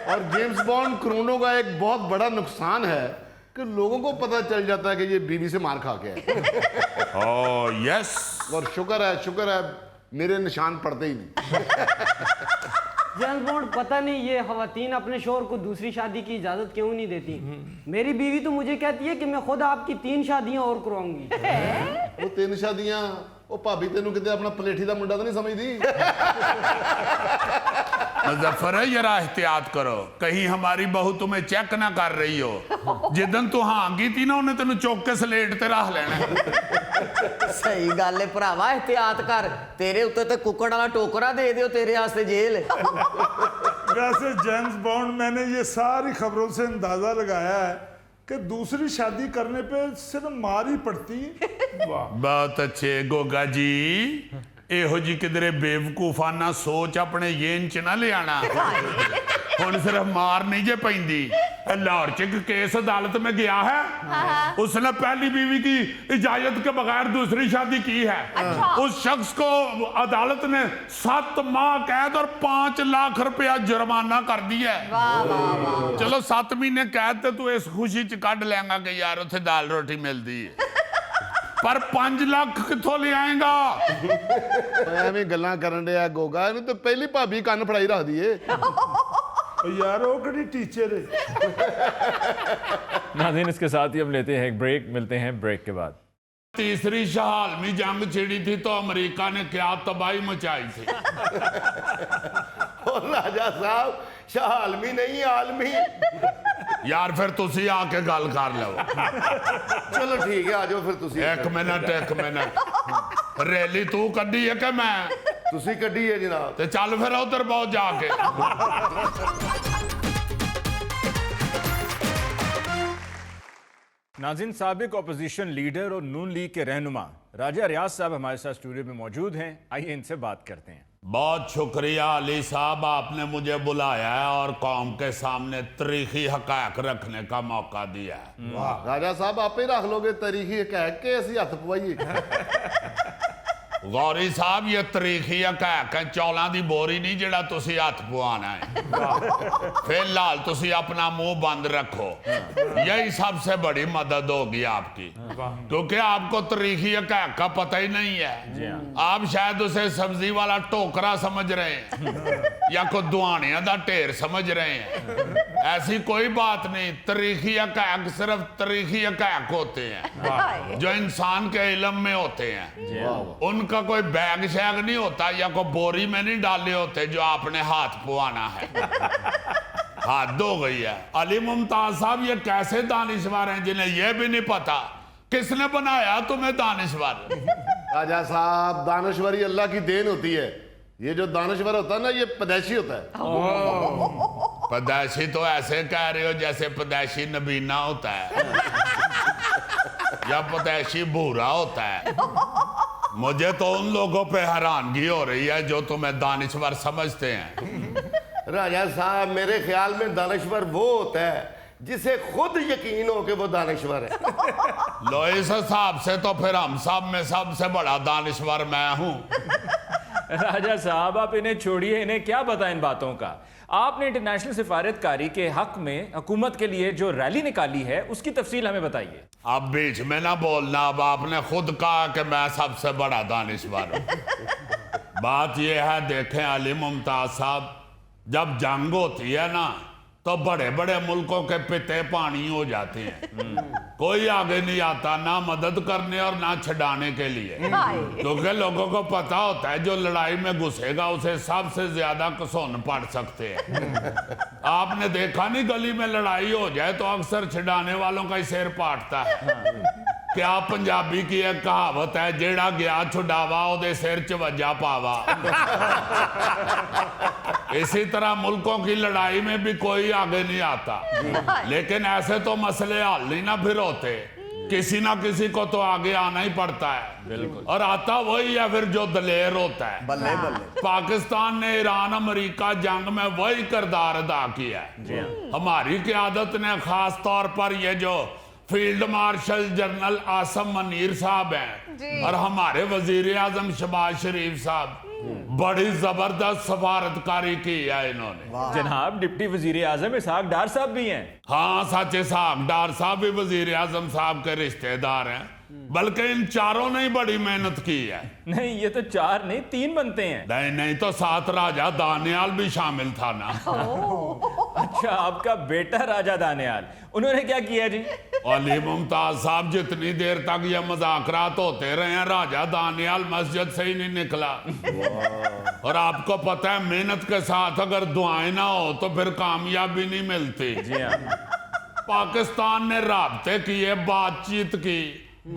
और जेम्स बॉन्ड क्रूनों का एक बहुत बड़ा नुकसान है कि लोगों को पता चल जाता है कि ये बीवी से मार खा के है। Oh yes. और शुक्र है मेरे निशान पड़ते ही नहीं। जेम्स बॉन्ड, पता नहीं ये खवातीन अपने शोहर को दूसरी शादी की इजाजत क्यों नहीं देती। मेरी बीवी तो मुझे कहती है कि मैं खुद आपकी 3 शादियां और करवाऊंगी। वो 3 शादियां, वो भाभी तेनू किते अपना पलेठी दा मुंडा तो नहीं समझदी? मुजफ्फर है, जरा एहतियात करो, कहीं हमारी बहू तुम्हें चेक ना कर रही हो। जिदन तू हांगी थी ना, उन्हें तेन चौक के सलेट ते रख लेना। सही गल है भरावा, एहतियात कर, तेरे उत्ते ते कुकड़ वाला टोकरा दे दियो, तेरे वास्ते जेल है। वैसे जेम्स बॉन्ड, मैंने ये सारी खबरों से अंदाजा लगाया है कि दूसरी शादी करने पे सिर्फ मार ही पड़ती है। बहुत अच्छे गोगा जी, एहो जी किधरे बेवकूफाना सोच अपने येन च ना ले आना। हुण सिर्फ मार नहीं जे पैंदी। लाहौर च एक केस अदालत में गया है, उसने पहली बीवी की इजाजत के बगैर दूसरी शादी की है। उस शख्स को अदालत ने 7 माह कैद और 5 लाख रुपया जुर्माना कर दिया है। चलो 7 महीने कैद ते तू इस खुशी च कढ़ लेंगा कि यार उथे दाल रोटी मिलती है, पर 5 लाख किथों ले आएगा? ਐਵੇਂ ਗੱਲਾਂ ਕਰਨ ਡਿਆ ਗੋਗਾ, ਇਹਨੂੰ ਤਾਂ ਪਹਿਲੀ ਭਾਬੀ ਕੰਨ ਫੜਾਈ ਰੱਖਦੀ ਏ। यार वो कड़ी टीचर है। नाज़रीन, इसके साथ ही हम लेते हैं एक ब्रेक, मिलते हैं ब्रेक के बाद। तीसरी शहालमी जंग छिड़ी थी तो अमेरिका ने क्या तबाही मचाई थी। और राजा साहब, शहालमी नहीं आलमी। यार फिर तुसी आके गल कर लो। चलो ठीक है, आ जाओ फिर तुसी। एक मिनट रैली तू कड्डी है कि मैं? तुसी कड्डी है जनाब। ते चल फिर उधर बहुत जाके। नाज़रीन, साबिक अपोजिशन लीडर और नून लीग के रहनुमा राजा रियाज साहब हमारे साथ स्टूडियो में मौजूद हैं। आइए इनसे बात करते हैं। बहुत शुक्रिया अली साहब, आपने मुझे बुलाया है और कौम के सामने तारीखी हकायक रखने का मौका दिया है। राजा साहब, आप ही रख लोगे तारीखी हकायक के असी हथ पवाइए? गौरी साहब, ये तारीखी हकायक है, चौलां दी बोरी नहीं जेड़ा तुसी हथ पवाना है। फिलहाल तुसी अपना मुंह बंद रखो, यही सबसे बड़ी मदद होगी आपकी, क्योंकि आपको तारीखी हकायक का पता ही नहीं है। आप शायद उसे सब्जी वाला टोकरा समझ रहे हैं या कोई दुआनिया दा ढेर समझ रहे हैं। ऐसी कोई बात नहीं, तारीखी हकायक सिर्फ तारीखी हकायक होते हैं जो इंसान के इल्म में होते हैं। उनका कोई बैग शैग नहीं होता या कोई बोरी में नहीं डाले होते जो आपने हाथ पवाना है। हद हो गई है। अली मुमताज साहब, ये कैसे दानिश्वर हैं जिन्हें यह भी नहीं पता किसने बनाया तुम्हें दानिश्वर? राजा साहब, दानश्वरी अल्लाह की देन होती है। ये जो दानश्वर होता है ना, ये पैदाइशी होता है। पैदाइशी तो ऐसे कह रहे हो जैसे पैदाइशी नबीना होता है या पैदाइशी भूरा होता है। मुझे तो उन लोगों पे हैरानगी हो रही है जो तुम्हें दानिश्वर समझते हैं। राजा साहब, मेरे ख्याल में दानश्वर वो होता है जिसे खुद यकीन हो कि वो दानश्वर है। लो, इस हिसाब से तो फिर हम सब में सबसे बड़ा दानिश्वर मैं हूं। राजा साहब आप इन्हें छोड़िए, इन्हें क्या पता इन बातों का। आपने इंटरनेशनल सिफारतकारी के हक में हुकूमत के लिए जो रैली निकाली है उसकी तफसील हमें बताइए। अब बीच में ना बोलना, अब आपने खुद कहा कि मैं सबसे बड़ा दानिशवर हूं। बात यह है, देखें अली मुमताज साहब, जब जंग होती है ना तो बड़े बड़े मुल्कों के पिते पानी हो जाते हैं। कोई आगे नहीं आता ना मदद करने और ना छड़ाने के लिए, क्योंकि लोगों को पता होता है जो लड़ाई में घुसेगा उसे सबसे ज्यादा कसौन पड़ सकते हैं। आपने देखा नहीं, गली में लड़ाई हो जाए तो अक्सर छड़ाने वालों का ही सिर पाटता है। क्या पंजाबी की एक कहावत है, जेड़ा गया छुड़ावा ओदे सिर च वज्जा पावा। इसी तरह मुल्कों की लड़ाई में भी कोई आगे नहीं आता, लेकिन ऐसे तो मसले हल नहीं ना फिर होते, किसी ना किसी को तो आगे आना ही पड़ता है। बिल्कुल। और आता वही है फिर जो दलेर होता है। बल्ले बल्ले। पाकिस्तान ने ईरान अमेरिका जंग में वही किरदार अदा किया है। हमारी क़यादत ने खास तौर पर ये जो field marshal general Asim Munir साहब हैं और हमारे वजीर आजम शहबाज शरीफ साहब, बड़ी जबरदस्त सफारतकारी की है इन्होंने। जनाब डिप्टी वजीर आजम इसहाक डार साहब भी हैं। हाँ सच, इसहाक डार साहब भी वजीर आजम साहब के रिश्तेदार हैं, बल्कि इन चारों ने ही बड़ी मेहनत की है। नहीं, ये तो 4 नहीं 3 बनते हैं। नहीं नहीं, तो साथ राजा दानियाल भी शामिल था ना। अच्छा, आपका बेटा राजा दानियाल, उन्होंने क्या किया जी? अली मुमताज साहब, जितनी देर तक ये मजाकरात होते रहे हैं, राजा दानियाल मस्जिद से ही नहीं निकला। और आपको पता है, मेहनत के साथ अगर दुआएं ना हो तो फिर कामयाबी नहीं मिलती। जी हाँ। पाकिस्तान ने राब्ते किए, बातचीत की,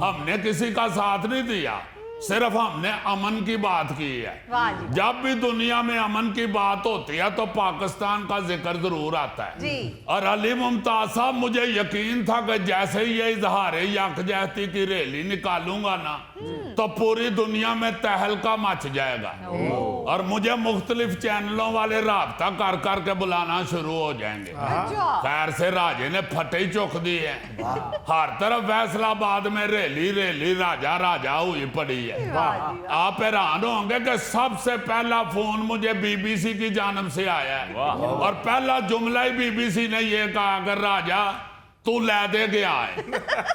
हमने किसी का साथ नहीं दिया, सिर्फ हमने अमन की बात की है। जब भी दुनिया में अमन की बात होती है तो पाकिस्तान का जिक्र जरूर आता है। और अली मुमताज साहब, मुझे यकीन था कि जैसे ही ये इजहारे यकजहती की रैली निकालूंगा ना तो पूरी दुनिया में तहलका मच जाएगा और मुझे मुख्तलिफ चैनलों वाले राब्ता कर कर के बुलाना शुरू हो जाएंगे। खैर से राजे ने फटे ही चुक दी है, हर तरफ फैसलाबाद में रैली रैली राजा राजा हुई पड़ी है। आप हैरान होंगे कि सबसे पहला फोन मुझे बीबीसी की जानब से आया है और पहला जुमला ही बीबीसी ने यह कहा कि राजा तू लै दे गया है।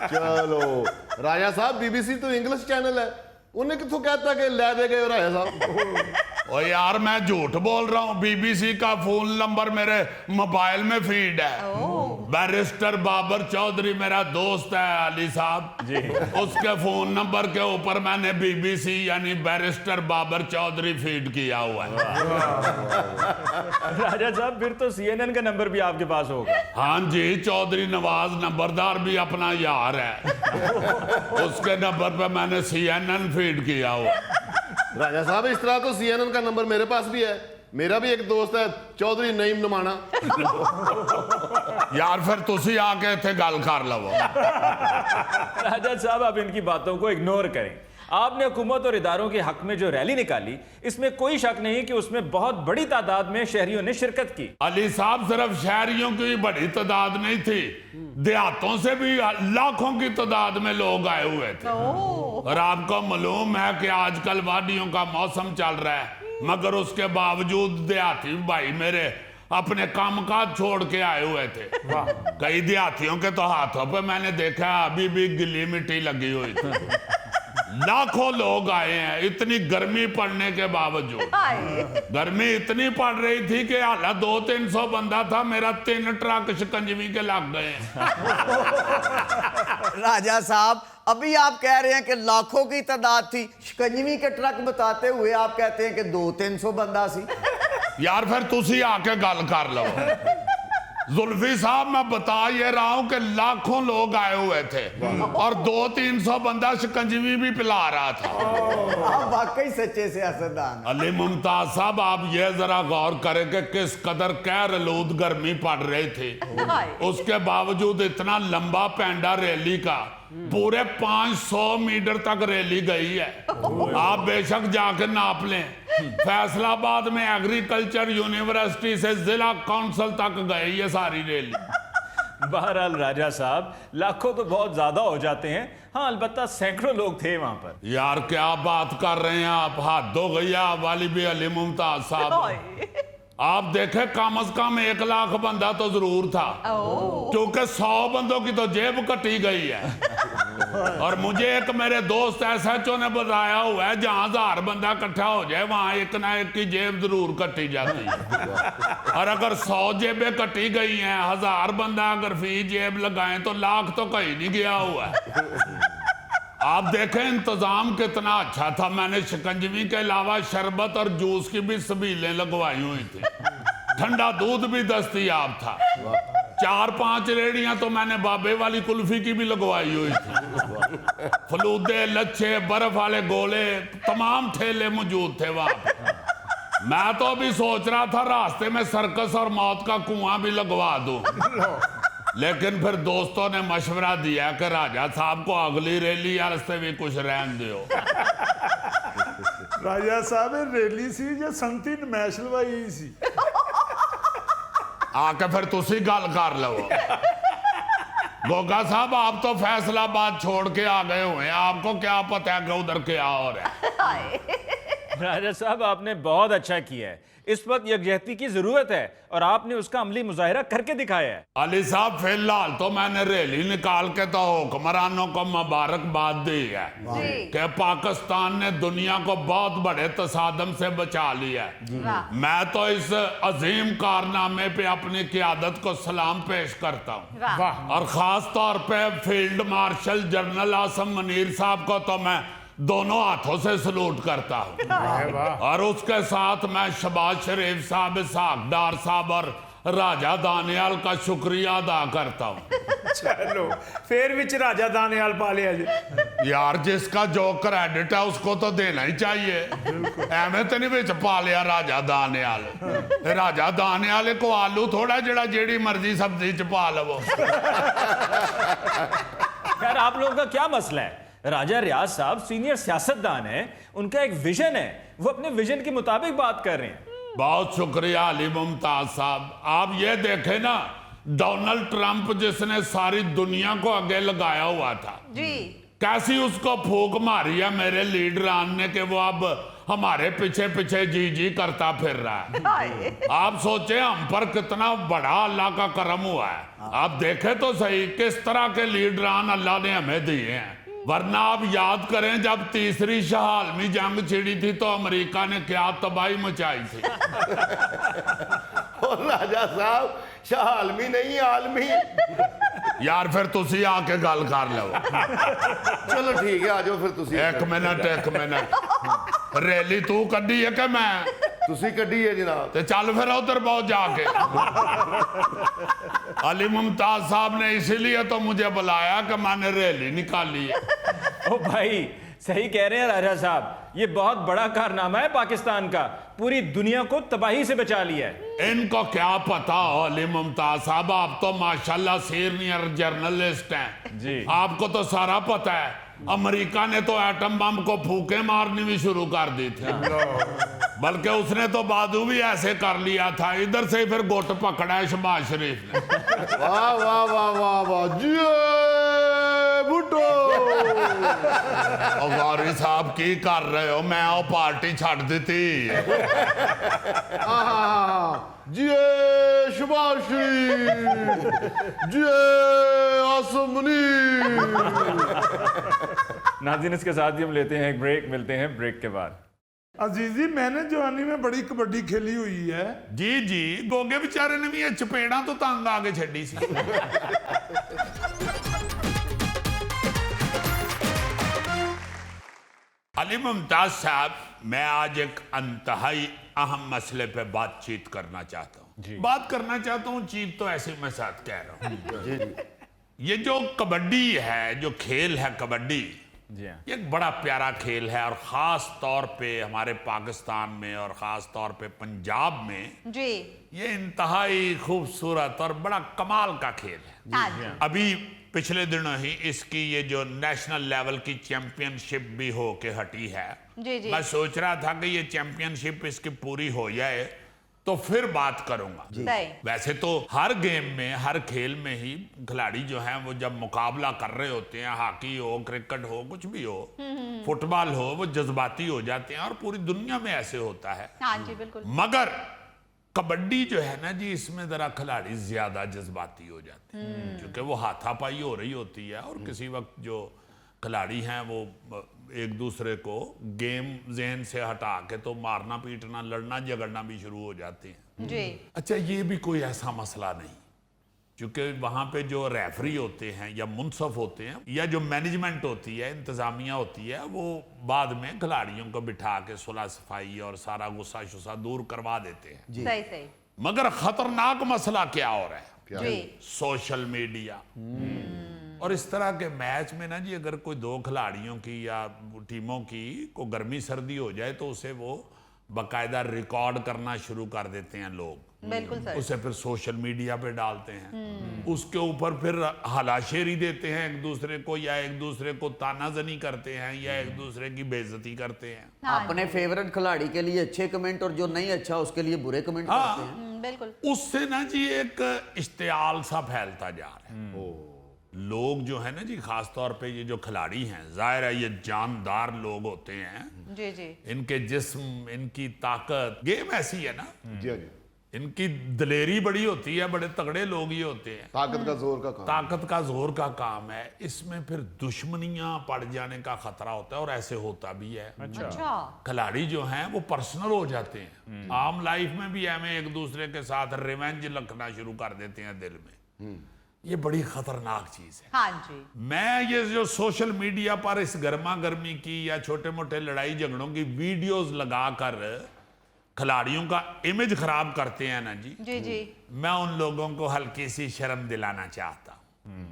चलो राजा साहब, बीबीसी तो इंग्लिश चैनल है, उन्हें किथों कहता कि लै दे गए राजा साहब। ओ यार, मैं झूठ बोल रहा हूँ, बीबीसी का फोन नंबर मेरे मोबाइल में फीड है। बैरिस्टर बाबर चौधरी मेरा दोस्त है अली साहब जी, उसके फोन नंबर के ऊपर मैंने बीबीसी यानी बैरिस्टर बाबर चौधरी फीड किया हुआ है। राजा साहब, फिर तो CNN का नंबर भी आपके पास होगा। हाँ जी, चौधरी नवाज नंबरदार भी अपना यार है, उसके नंबर पे मैंने CNN फीड किया हुआ। राजा साहब, इस तरह तो CNN का नंबर मेरे पास भी है, मेरा भी एक दोस्त है चौधरी नईम नुमाना। यार फिर तुसी आके इत्थे गल कर लवो। राजा साहब, आप इनकी बातों को इग्नोर करें। आपने हुकूमत और इदारों के हक में जो रैली निकाली, इसमें कोई शक नहीं कि उसमें बहुत बड़ी तादाद में शहरियों ने शिरकत की। अली साहब, सिर्फ शहरियों की बड़ी तादाद नहीं थी, देहातों से भी लाखों की तादाद में लोग आए हुए थे। और आपको मालूम है कि आजकल वादियों का मौसम चल रहा है, मगर उसके बावजूद देहाती भाई मेरे अपने कामकाज छोड़ के आए हुए थे। कई देहातियों के तो हाथों पे मैंने देखा अभी भी गिली मिट्टी लगी हुई थी। लाखों लोग आए हैं, इतनी गर्मी पड़ने के बावजूद। गर्मी इतनी पड़ रही थी कि हालांकि 200-300 बंदा था, मेरा 3 ट्रक शिकंजवी के लग गए। राजा साहब, अभी आप कह रहे हैं कि लाखों की तादाद थी, शिकंजवी के ट्रक बताते हुए आप कहते हैं कि 200-300 बंदा सी। यार फिर तुसी आके गल कर लो। जुल्फी साहब, मैं बता ये रहा हूं कि लाखों लोग आए हुए थे और 200-300 बंदा शिकंजवी भी पिला रहा था। आप वाकई सच्चे सियासतदान। अली मुमताज साहब, आप ये जरा गौर करें कि किस कदर कहरलूद गर्मी पड़ रही थी, उसके बावजूद इतना लंबा पैंडा रैली का, पूरे 500 मीटर तक रैली गई है। आप बेशक जाकर नाप लें, फैसलाबाद में एग्रीकल्चर यूनिवर्सिटी से जिला काउंसिल तक गई ये सारी रैली। बहरहाल राजा साहब, लाखों तो बहुत ज्यादा हो जाते हैं। हाँ, अलबत्ता सैकड़ों लोग थे वहां पर। यार क्या बात कर रहे हैं आप, हद हो गई है वाली भी अली मुमताज साहब। आप देखे कम से कम 1 लाख बंदा तो जरूर था, क्योंकि 100 बंदों की तो जेब कटी गई है। और मुझे एक मेरे दोस्त SHO ने बताया हुआ है, जहां 1000 बंदा इकट्ठा हो जाए वहां एक ना एक की जेब जरूर कटी जाती है। और अगर 100 जेबें कटी गई हैं, 1000 बंदा अगर फी जेब लगाएं तो लाख तो कहीं नहीं गया हुआ है। आप देखें इंतजाम कितना अच्छा था। मैंने शिकंजवी के अलावा शरबत और जूस की भी सबीलें लगवाई हुई थी, ठंडा दूध भी दस्तयाब था। 4-5 रेड़ियां तो मैंने बाबे वाली कुल्फी की भी लगवाई हुई थी। फलूदे, लच्छे, बर्फ वाले गोले, तमाम ठेले मौजूद थे वहां पे। मैं तो अभी सोच रहा था रास्ते में सर्कस और मौत का कुआं भी लगवा दूं, लेकिन फिर दोस्तों ने मशवरा दिया कि राजा साहब को अगली रैली या रस्ते भी कुछ रहन दो। राजा साहब रैली सी जो संगती नमैश लवाई सी। आके फिर तुसी गल कर लो। गोगा साहब, आप तो फैसलाबाद छोड़ के आ गए हुए हैं, आपको क्या पता है कि उधर क्या हो रहा है। राजा साहब, आपने बहुत अच्छा किया है। इस वक्त यकजहती की जरूरत है और आपने उसका अमली मुजाहिरा करके दिखाया है। अली साहब, फिलहाल तो मैंने रैली निकाल के तो हुक्मरानों को मुबारकबाद दी है कि पाकिस्तान ने दुनिया को बहुत बड़े तसादम से बचा लिया है। मैं तो इस अजीम कारनामे पे अपनी क़ियादत को सलाम पेश करता हूँ, और खास तौर पे field marshal general Asim Munir साहब को तो मैं दोनों हाथों से सलूट करता हूँ। और उसके साथ मैं शहबाज शरीफ साहब, इसहाक डार साहब और राजा दानियाल का शुक्रिया अदा करता हूँ। चलो फिर विच राजा दानियाल पा लिया जी। यार, जिसका जो क्रेडिट है उसको तो देना ही चाहिए। एवं तो नहीं विच पा लिया राजा दानियाल। राजा दानियाल को आलू थोड़ा जड़ा जेड़ी मर्जी सब्जी च पा लवो। खैर, आप लोगों का क्या मसला है? राजा रियाज साहब सीनियर सियासतदान हैं, उनका एक विजन है, वो अपने विजन के मुताबिक बात कर रहे हैं। बहुत शुक्रिया अली मुमताज साहब। आप ये देखें ना, डोनाल्ड ट्रंप जिसने सारी दुनिया को आगे लगाया हुआ था जी, कैसी उसको फूक मारी है मेरे लीडरान ने कि वो अब हमारे पीछे पीछे जी जी करता फिर रहा है। आप सोचे हम पर कितना बड़ा अल्लाह का करम हुआ है। आप देखे तो सही किस तरह के लीडरान अल्लाह ने हमें दिए हैं। वरना आप याद करें, जब तीसरी शाह आलमी जंग छिड़ी थी तो अमेरिका ने क्या तबाही मचाई थी। और राजा साहब, शाह आलमी नहीं आलमी। यार फिर तुसी आके गल कर लो। चलो ठीक है, आ जाओ फिर तुसी। एक मिनट रैली तू कड्डी है कि मैं? तुसी कड्डी है जनाब। ते चल फिर उधर बहुत जाके। अली मुमताज साहब ने इसीलिए तो मुझे बुलाया कि मैंने रैली निकाली है। ओ भाई, सही कह रहे हैं राजा साहब, ये बहुत बड़ा कारनामा है पाकिस्तान का, पूरी दुनिया को तबाही से बचा लिया है। इनको क्या पता हो अली मुमताज साहब, आप तो माशाल्लाह सीनियर जर्नलिस्ट हैं जी। आपको तो सारा पता है। अमेरिका ने तो एटम बम को फूके मारनी भी शुरू कर दी थी, बल्कि उसने तो बाजू भी ऐसे कर लिया था। इधर से फिर गुट पकड़ा है शहबाज शरीफ ने। वाह वाह वाह वाह वाह जी भुट्टो। गौरी साहब की कर रहे हो? मैं वो पार्टी छड़ दी थी। जी शहबाज शरीफ, जी आसम मुनीर। नाज़रीन, इसके साथ ही हम लेते हैं एक ब्रेक, मिलते हैं ब्रेक के बाद। अजीजी, मैंने जवानी में बड़ी कबड्डी खेली हुई है। जी जी, गोगे बेचारे ने भी ये चपेड़ा तो तंग आगे छड़ी सी। अली मुमताज साहब, मैं आज एक अंतहाई अहम मसले पे बातचीत करना चाहता हूँ। बात करना चाहता हूँ, चीज तो ऐसे मैं साथ कह रहा हूँ। ये जो कबड्डी है, जो खेल है कबड्डी, जी हाँ। ये एक बड़ा प्यारा खेल है, और ख़ास तौर पे हमारे पाकिस्तान में और ख़ास तौर पे पंजाब में जी, ये इंतहाई खूबसूरत और बड़ा कमाल का खेल है। अभी पिछले दिनों ही इसकी ये जो नेशनल लेवल की चैंपियनशिप भी हो के हटी है। जी जी। मैं सोच रहा था कि ये चैंपियनशिप इसकी पूरी हो जाए तो फिर बात करूंगा। सही। वैसे तो हर गेम में, हर खेल में ही खिलाड़ी जो हैं वो जब मुकाबला कर रहे होते हैं, हॉकी हो, क्रिकेट हो, कुछ भी हो, फुटबॉल हो, वो जज्बाती हो जाते हैं और पूरी दुनिया में ऐसे होता है। हाँ जी बिल्कुल। मगर कबड्डी जो है ना जी, इसमें जरा खिलाड़ी ज्यादा जज्बाती हो जाते हैं, क्योंकि वो हाथापाई हो रही होती है और किसी वक्त जो खिलाड़ी हैं वो एक दूसरे को गेम ज़हन से हटा के तो मारना पीटना, लड़ना झगड़ना भी शुरू हो जाते हैं। जी। अच्छा, ये भी कोई ऐसा मसला नहीं, क्योंकि वहां पे जो रेफरी होते हैं या मुनसफ होते हैं या जो मैनेजमेंट होती है, इंतजामिया होती है, वो बाद में खिलाड़ियों को बिठा के सुलह सफाई और सारा गुस्सा शुस्सा दूर करवा देते हैं। सही सही। मगर खतरनाक मसला क्या हो रहा है? जी। Social media. और इस तरह के मैच में ना जी, अगर कोई दो खिलाड़ियों की या टीमों की को गर्मी सर्दी हो जाए तो उसे वो बाकायदा रिकॉर्ड करना शुरू कर देते हैं लोग। बिल्कुल सर। उसे फिर सोशल मीडिया पे डालते हैं, उसके ऊपर फिर हलाशेरी देते हैं एक दूसरे को, या एक दूसरे को तानाजनी करते हैं, या एक दूसरे की बेइज्जती करते हैं। अपने फेवरेट खिलाड़ी के लिए अच्छे कमेंट और जो नहीं अच्छा उसके लिए बुरे कमेंट हाँ। करते हैं। बिल्कुल। उससे ना जी एक इश्तियाल सा फैलता जा रहा है। लोग जो है ना जी, खास तौर पे ये जो खिलाड़ी हैं, जाहिर है ये जानदार लोग होते हैं। जी जी। इनके जिस्म, इनकी ताकत, गेम ऐसी है ना, जी हाँ जी, इनकी दिलेरी बड़ी होती है, बड़े तगड़े लोग ये होते हैं। ताकत का जोर का काम। ताकत का जोर का काम है। इसमें फिर दुश्मनियां पड़ जाने का खतरा होता है, और ऐसे होता भी है। अच्छा। खिलाड़ी जो हैं वो पर्सनल हो जाते हैं, आम लाइफ में भी हमें एक दूसरे के साथ रिवेंज रखना शुरू कर देते हैं दिल में। ये बड़ी खतरनाक चीज है। हाँ जी। मैं ये जो सोशल मीडिया पर इस गर्मा गर्मी की या छोटे मोटे लड़ाई झगड़ों की वीडियोस लगाकर खिलाड़ियों का इमेज खराब करते हैं ना जी, जी जी। मैं उन लोगों को हल्की सी शर्म दिलाना चाहता हूं,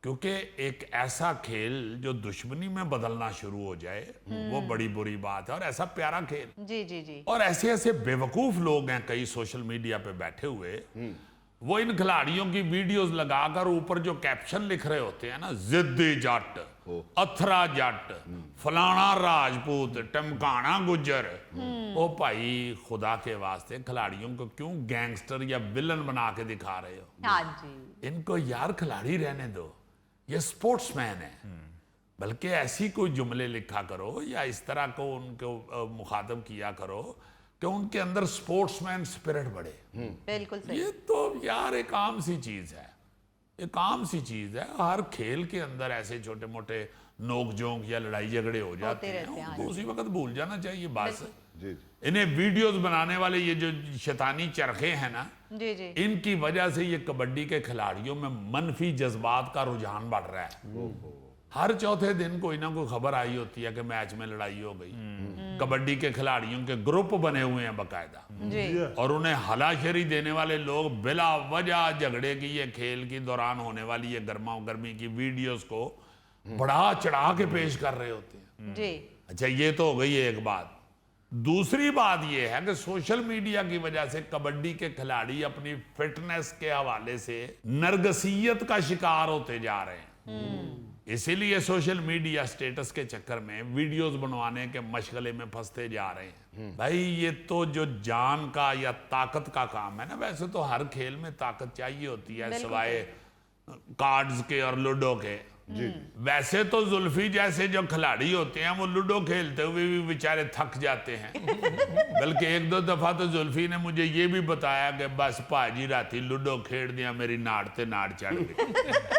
क्योंकि एक ऐसा खेल जो दुश्मनी में बदलना शुरू हो जाए वो बड़ी बुरी बात है। और ऐसा प्यारा खेल, जी जी जी। और ऐसे ऐसे बेवकूफ लोग हैं कई सोशल मीडिया पे बैठे हुए, वो इन खिलाड़ियों की वीडियोस लगाकर ऊपर जो कैप्शन लिख रहे होते हैं ना, जिद्दी जट, अथरा जट, फलाना राजपूत, टमकाना गुज्जर। ओ भाई, खुदा के वास्ते खिलाड़ियों को क्यों गैंगस्टर या विलन बना के दिखा रहे हो? हाँ जी। इनको यार खिलाड़ी रहने दो, ये स्पोर्ट्समैन है। बल्कि ऐसी कोई जुमले लिखा करो या इस तरह को उनको मुखातब किया करो कि उनके अंदर स्पोर्ट्समैन स्पिरिट बढ़े। बिल्कुल सही। ये तो यार एक आम सी चीज है, एक आम सी चीज है। हर खेल के अंदर ऐसे छोटे मोटे नोक झोंक या लड़ाई झगड़े हो जाते हैं, रहते हैं, तो उसी वक्त भूल जाना चाहिए बस। जी इन्हें वीडियोस बनाने वाले ये जो शैतानी चरखे हैं ना, जी जी। इनकी वजह से ये कबड्डी के खिलाड़ियों में मनफी जज्बात का रुझान बढ़ रहा है। हर चौथे दिन कोई ना कोई खबर आई होती है कि मैच में लड़ाई हो गई। कबड्डी के खिलाड़ियों के ग्रुप बने हुए हैं बाकायदा, जी। और उन्हें हलाशेरी देने वाले लोग बिला वजह झगड़े की, ये खेल के दौरान होने वाली ये गर्मा गर्मी की वीडियोस को बढ़ा चढ़ा के पेश कर रहे होते हैं। जी। अच्छा, ये तो हो गई एक बात। दूसरी बात ये है कि सोशल मीडिया की वजह से कबड्डी के खिलाड़ी अपनी फिटनेस के हवाले से नरगसियत का शिकार होते जा रहे हैं। इसीलिए सोशल मीडिया स्टेटस के चक्कर में वीडियोस बनवाने के मशगले में फंसते जा रहे हैं। भाई, ये तो जो जान का या ताकत का काम है ना, वैसे तो हर खेल में ताकत चाहिए होती है सिवाय कार्ड्स के और लूडो के। वैसे तो जुल्फी जैसे जो खिलाड़ी होते हैं वो लूडो खेलते हुए भी बेचारे थक जाते हैं। बल्कि एक दो दफा तो जुल्फी ने मुझे ये भी बताया कि बस भाजी राती लूडो खेल दिया, मेरी नाड़ ते नाड़ चढ़ गई।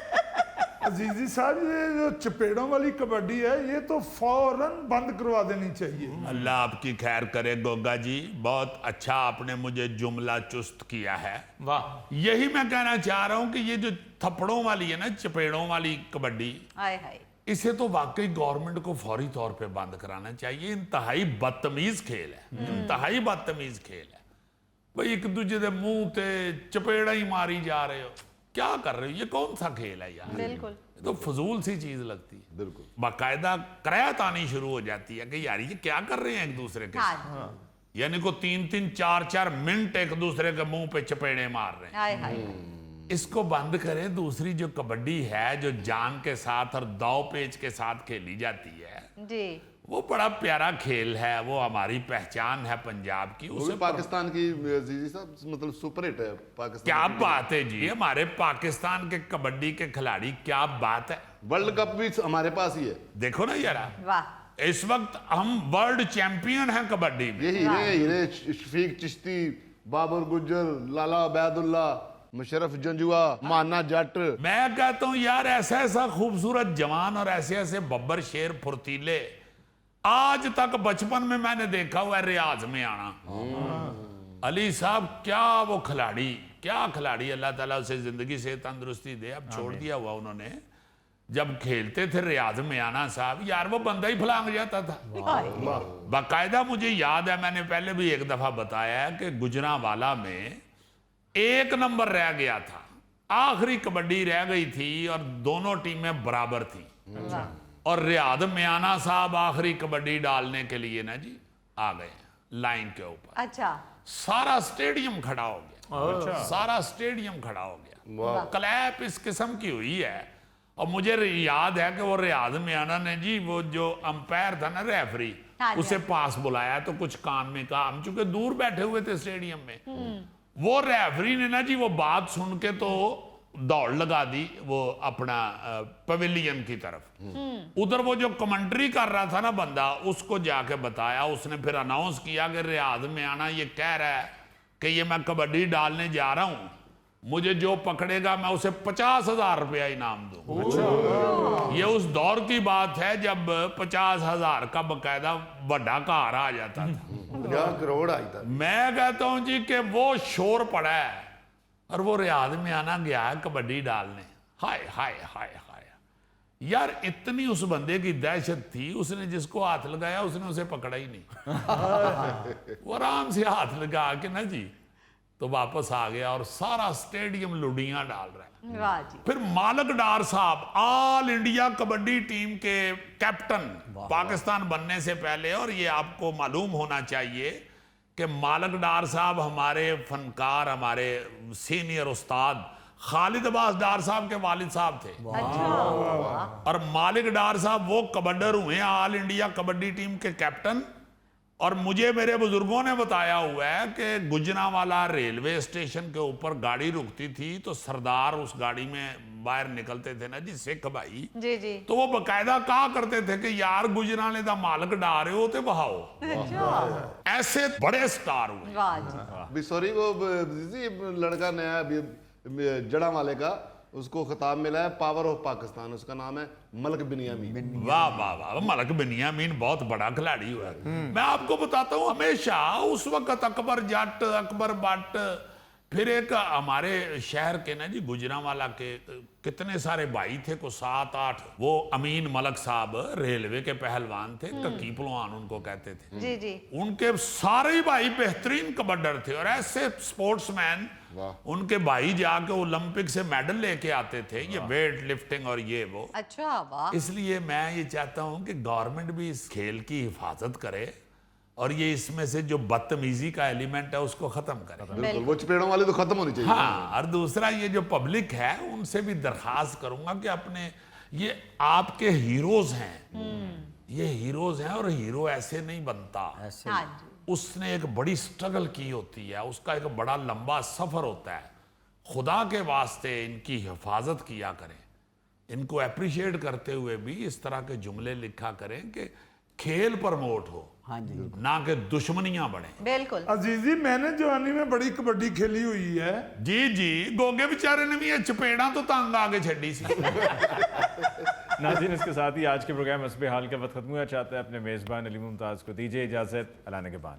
अजीजी साहब, ये जो चपेड़ों वाली कबड्डी है ये तो फौरन बंद करवा देनी चाहिए। अल्लाह आपकी खैर करे गोगा जी, बहुत अच्छा आपने मुझे जुमला चुस्त किया है। वाह। यही मैं कहना चाह रहा हूं कि ये जो थप्पड़ों वाली है ना, चपेड़ों वाली कबड्डी, हाय हाय। इसे तो वाकई गवर्नमेंट को फौरी तौर पे बंद कराना चाहिए। इंतहाई बदतमीज खेल है, इंतहाई बदतमीज खेल है। भाई, एक दूसरे के मुंह ते चपेड़ा ही मारी जा रहे हो, क्या कर रहे हो? ये कौन सा खेल है यार? बिल्कुल। ये तो फजूल सी चीज लगती है। बिल्कुल। बाकायदा करायत आनी शुरू हो जाती है कि यार ये क्या कर रहे हैं एक दूसरे के साथ। हाँ। यानी को 3-3, 4-4 मिनट एक दूसरे के मुंह पे चपेड़े मार रहे हैं। हाय हाय। इसको बंद करें। दूसरी जो कबड्डी है, जो जान के साथ और दाव पेच के साथ खेली जाती है, जी। वो बड़ा प्यारा खेल है, वो हमारी पहचान है पंजाब की। वो भी उसे पाकिस्तान की जी साहब मतलब सुपर हिट है पाकिस्तान क्या की। बात है जी, हमारे पाकिस्तान के कबड्डी के खिलाड़ी, क्या बात है। वर्ल्ड कप भी हमारे पास ही है। देखो ना यारा, वाह, इस वक्त हम वर्ल्ड चैंपियन हैं कबड्डी में। ये हीरे शफीक चिश्ती, बाबर गुज्जर, लाला अबैदुल्ला, मुशर्रफ जंजुआ, माना जट। मैं कहता हूं यार, ऐसा ऐसा खूबसूरत जवान और ऐसे ऐसे बब्बर शेर फुर्तीले आज तक बचपन में मैंने देखा हुआ है रियाज में आना। अली साहब क्या वो खिलाड़ी, क्या खिलाड़ी, अल्लाह ताला उसे जिंदगी से तंदुरुस्ती दे। अब छोड़ दिया हुआ उन्होंने। जब खेलते थे रियाज में आना साहब, यार वो बंदा ही फलांग जाता था। बाकायदा मुझे याद है, मैंने पहले भी एक दफा बताया है कि गुजरांवाला में 1 नंबर रह गया था, आखिरी कबड्डी रह गई थी और दोनों टीमें बराबर थी। और रियाद में आना साहब आखिरी कबड्डी डालने के लिए ना जी आ गए लाइन के ऊपर। अच्छा, सारा स्टेडियम खड़ा हो गया, सारा स्टेडियम खड़ा हो गया, क्लैप इस किस्म की हुई है। और मुझे याद है कि वो रियाद में आना ने जी, वो जो अंपायर था ना रेफरी, हाँ जी, उसे पास बुलाया तो कुछ कान में कहा। हम चूंकि दूर बैठे हुए थे स्टेडियम में, वो रेफरी ने ना जी वो बात सुन के तो दौड़ लगा दी वो अपना पवेलियन की तरफ। उधर वो जो कमेंट्री कर रहा था ना बंदा, उसको जाके बताया। उसने फिर अनाउंस किया कि रियाद में आना ये कह रहा है कि ये मैं कबड्डी डालने जा रहा हूं, मुझे जो पकड़ेगा मैं उसे 50,000 रुपया इनाम दूं। ये उस दौर की बात है जब 50,000 का बकायदा बड़ा कार आ जाता था। 50 करोड़ आई था। मैं कहता हूं जी कि वो शोर पड़ा है और वो रियाद में आना गया है कबड्डी डालने। हाय हाय हाय हाय यार, इतनी उस बंदे की दहशत थी, उसने जिसको हाथ लगाया उसने उसे पकड़ा ही नहीं। वो आराम से हाथ लगा के ना जी तो वापस आ गया और सारा स्टेडियम लुडियां डाल रहा है। वाह जी। फिर मालक डार साहब ऑल इंडिया कबड्डी टीम के कैप्टन पाकिस्तान बनने से पहले, और ये आपको मालूम होना चाहिए कि मालक डार साहब हमारे फनकार, हमारे सीनियर उस्ताद खालिद अब्बास डार साहब के वालिद साहब थे। अच्छा, और मालिक डार साहब वो कबड्डर हुए ऑल इंडिया कबड्डी टीम के कैप्टन। और मुझे मेरे बुजुर्गों ने बताया हुआ है कि गुजरांवाला रेलवे स्टेशन के ऊपर गाड़ी रुकती थी तो सरदार उस गाड़ी में बाहर निकलते थे ना जी, सिख भाई जी जी। तो वो बकायदा कहा करते थे कि यार गुजराने दा मालक डारे हो ते बहाओ। अच्छा, ऐसे बड़े स्टार हुए। वाह जी। अभी सॉरी वो जी लड़का नया अभी जड़ा वाले का, उसको खिताब मिला है पावर ऑफ पाकिस्तान, उसका नाम है मलक बिनियामीन। वाह वाह वाह, मलक बिनियामीन बहुत बड़ा खिलाड़ी हुआ है। मैं आपको बताता हूँ, हमेशा उस वक्त अकबर जट, अकबर बट, फिर एक हमारे शहर के ना जी गुजरांवाला के कितने सारे भाई थे, को 7-8, वो अमीन मलक साहब रेलवे के पहलवान थे, ककी पहलवान उनको कहते थे जी जी। उनके सारे भाई बेहतरीन कबड्डर थे और ऐसे स्पोर्ट्समैन, उनके भाई जाके ओलंपिक से मेडल लेके आते थे, ये वेट लिफ्टिंग और ये वो। अच्छा, वाह। इसलिए मैं ये चाहता हूं कि गवर्नमेंट भी इस खेल की हिफाजत करे और ये इसमें से जो बदतमीजी का एलिमेंट है उसको खत्म करे। बिल्कुल, वो चपेड़ों वाले तो खत्म होनी चाहिए। हाँ, और दूसरा ये जो पब्लिक है उनसे भी दरखास्त करूंगा कि अपने ये आपके हीरोज हैं, ये हीरोज हैं और हीरो ऐसे नहीं बनता। हाँ जी। उसने एक बड़ी स्ट्रगल की होती है, उसका एक बड़ा लंबा सफर होता है। खुदा के वास्ते इनकी हिफाजत किया करें, इनको अप्रिशिएट करते हुए भी इस तरह के जुमले लिखा करें कि खेल प्रमोट हो, हाँ जी, ना कि दुश्मनियां बढ़े। बिल्कुल। अजीजी, मैंने जवानी में बड़ी कबड्डी खेली हुई है। जी जी, गोगे बेचारे ने भी ये चपेड़ा तो तंग आगे छड़ी सी। नाज़रीन, इसके साथ ही आज के प्रोग्राम हस्बे हाल का वक्त खत्म हुआ। चाहता है अपने मेज़बान अली मुमताज़ को दीजिए इजाज़त। अल्लाह ने के बान।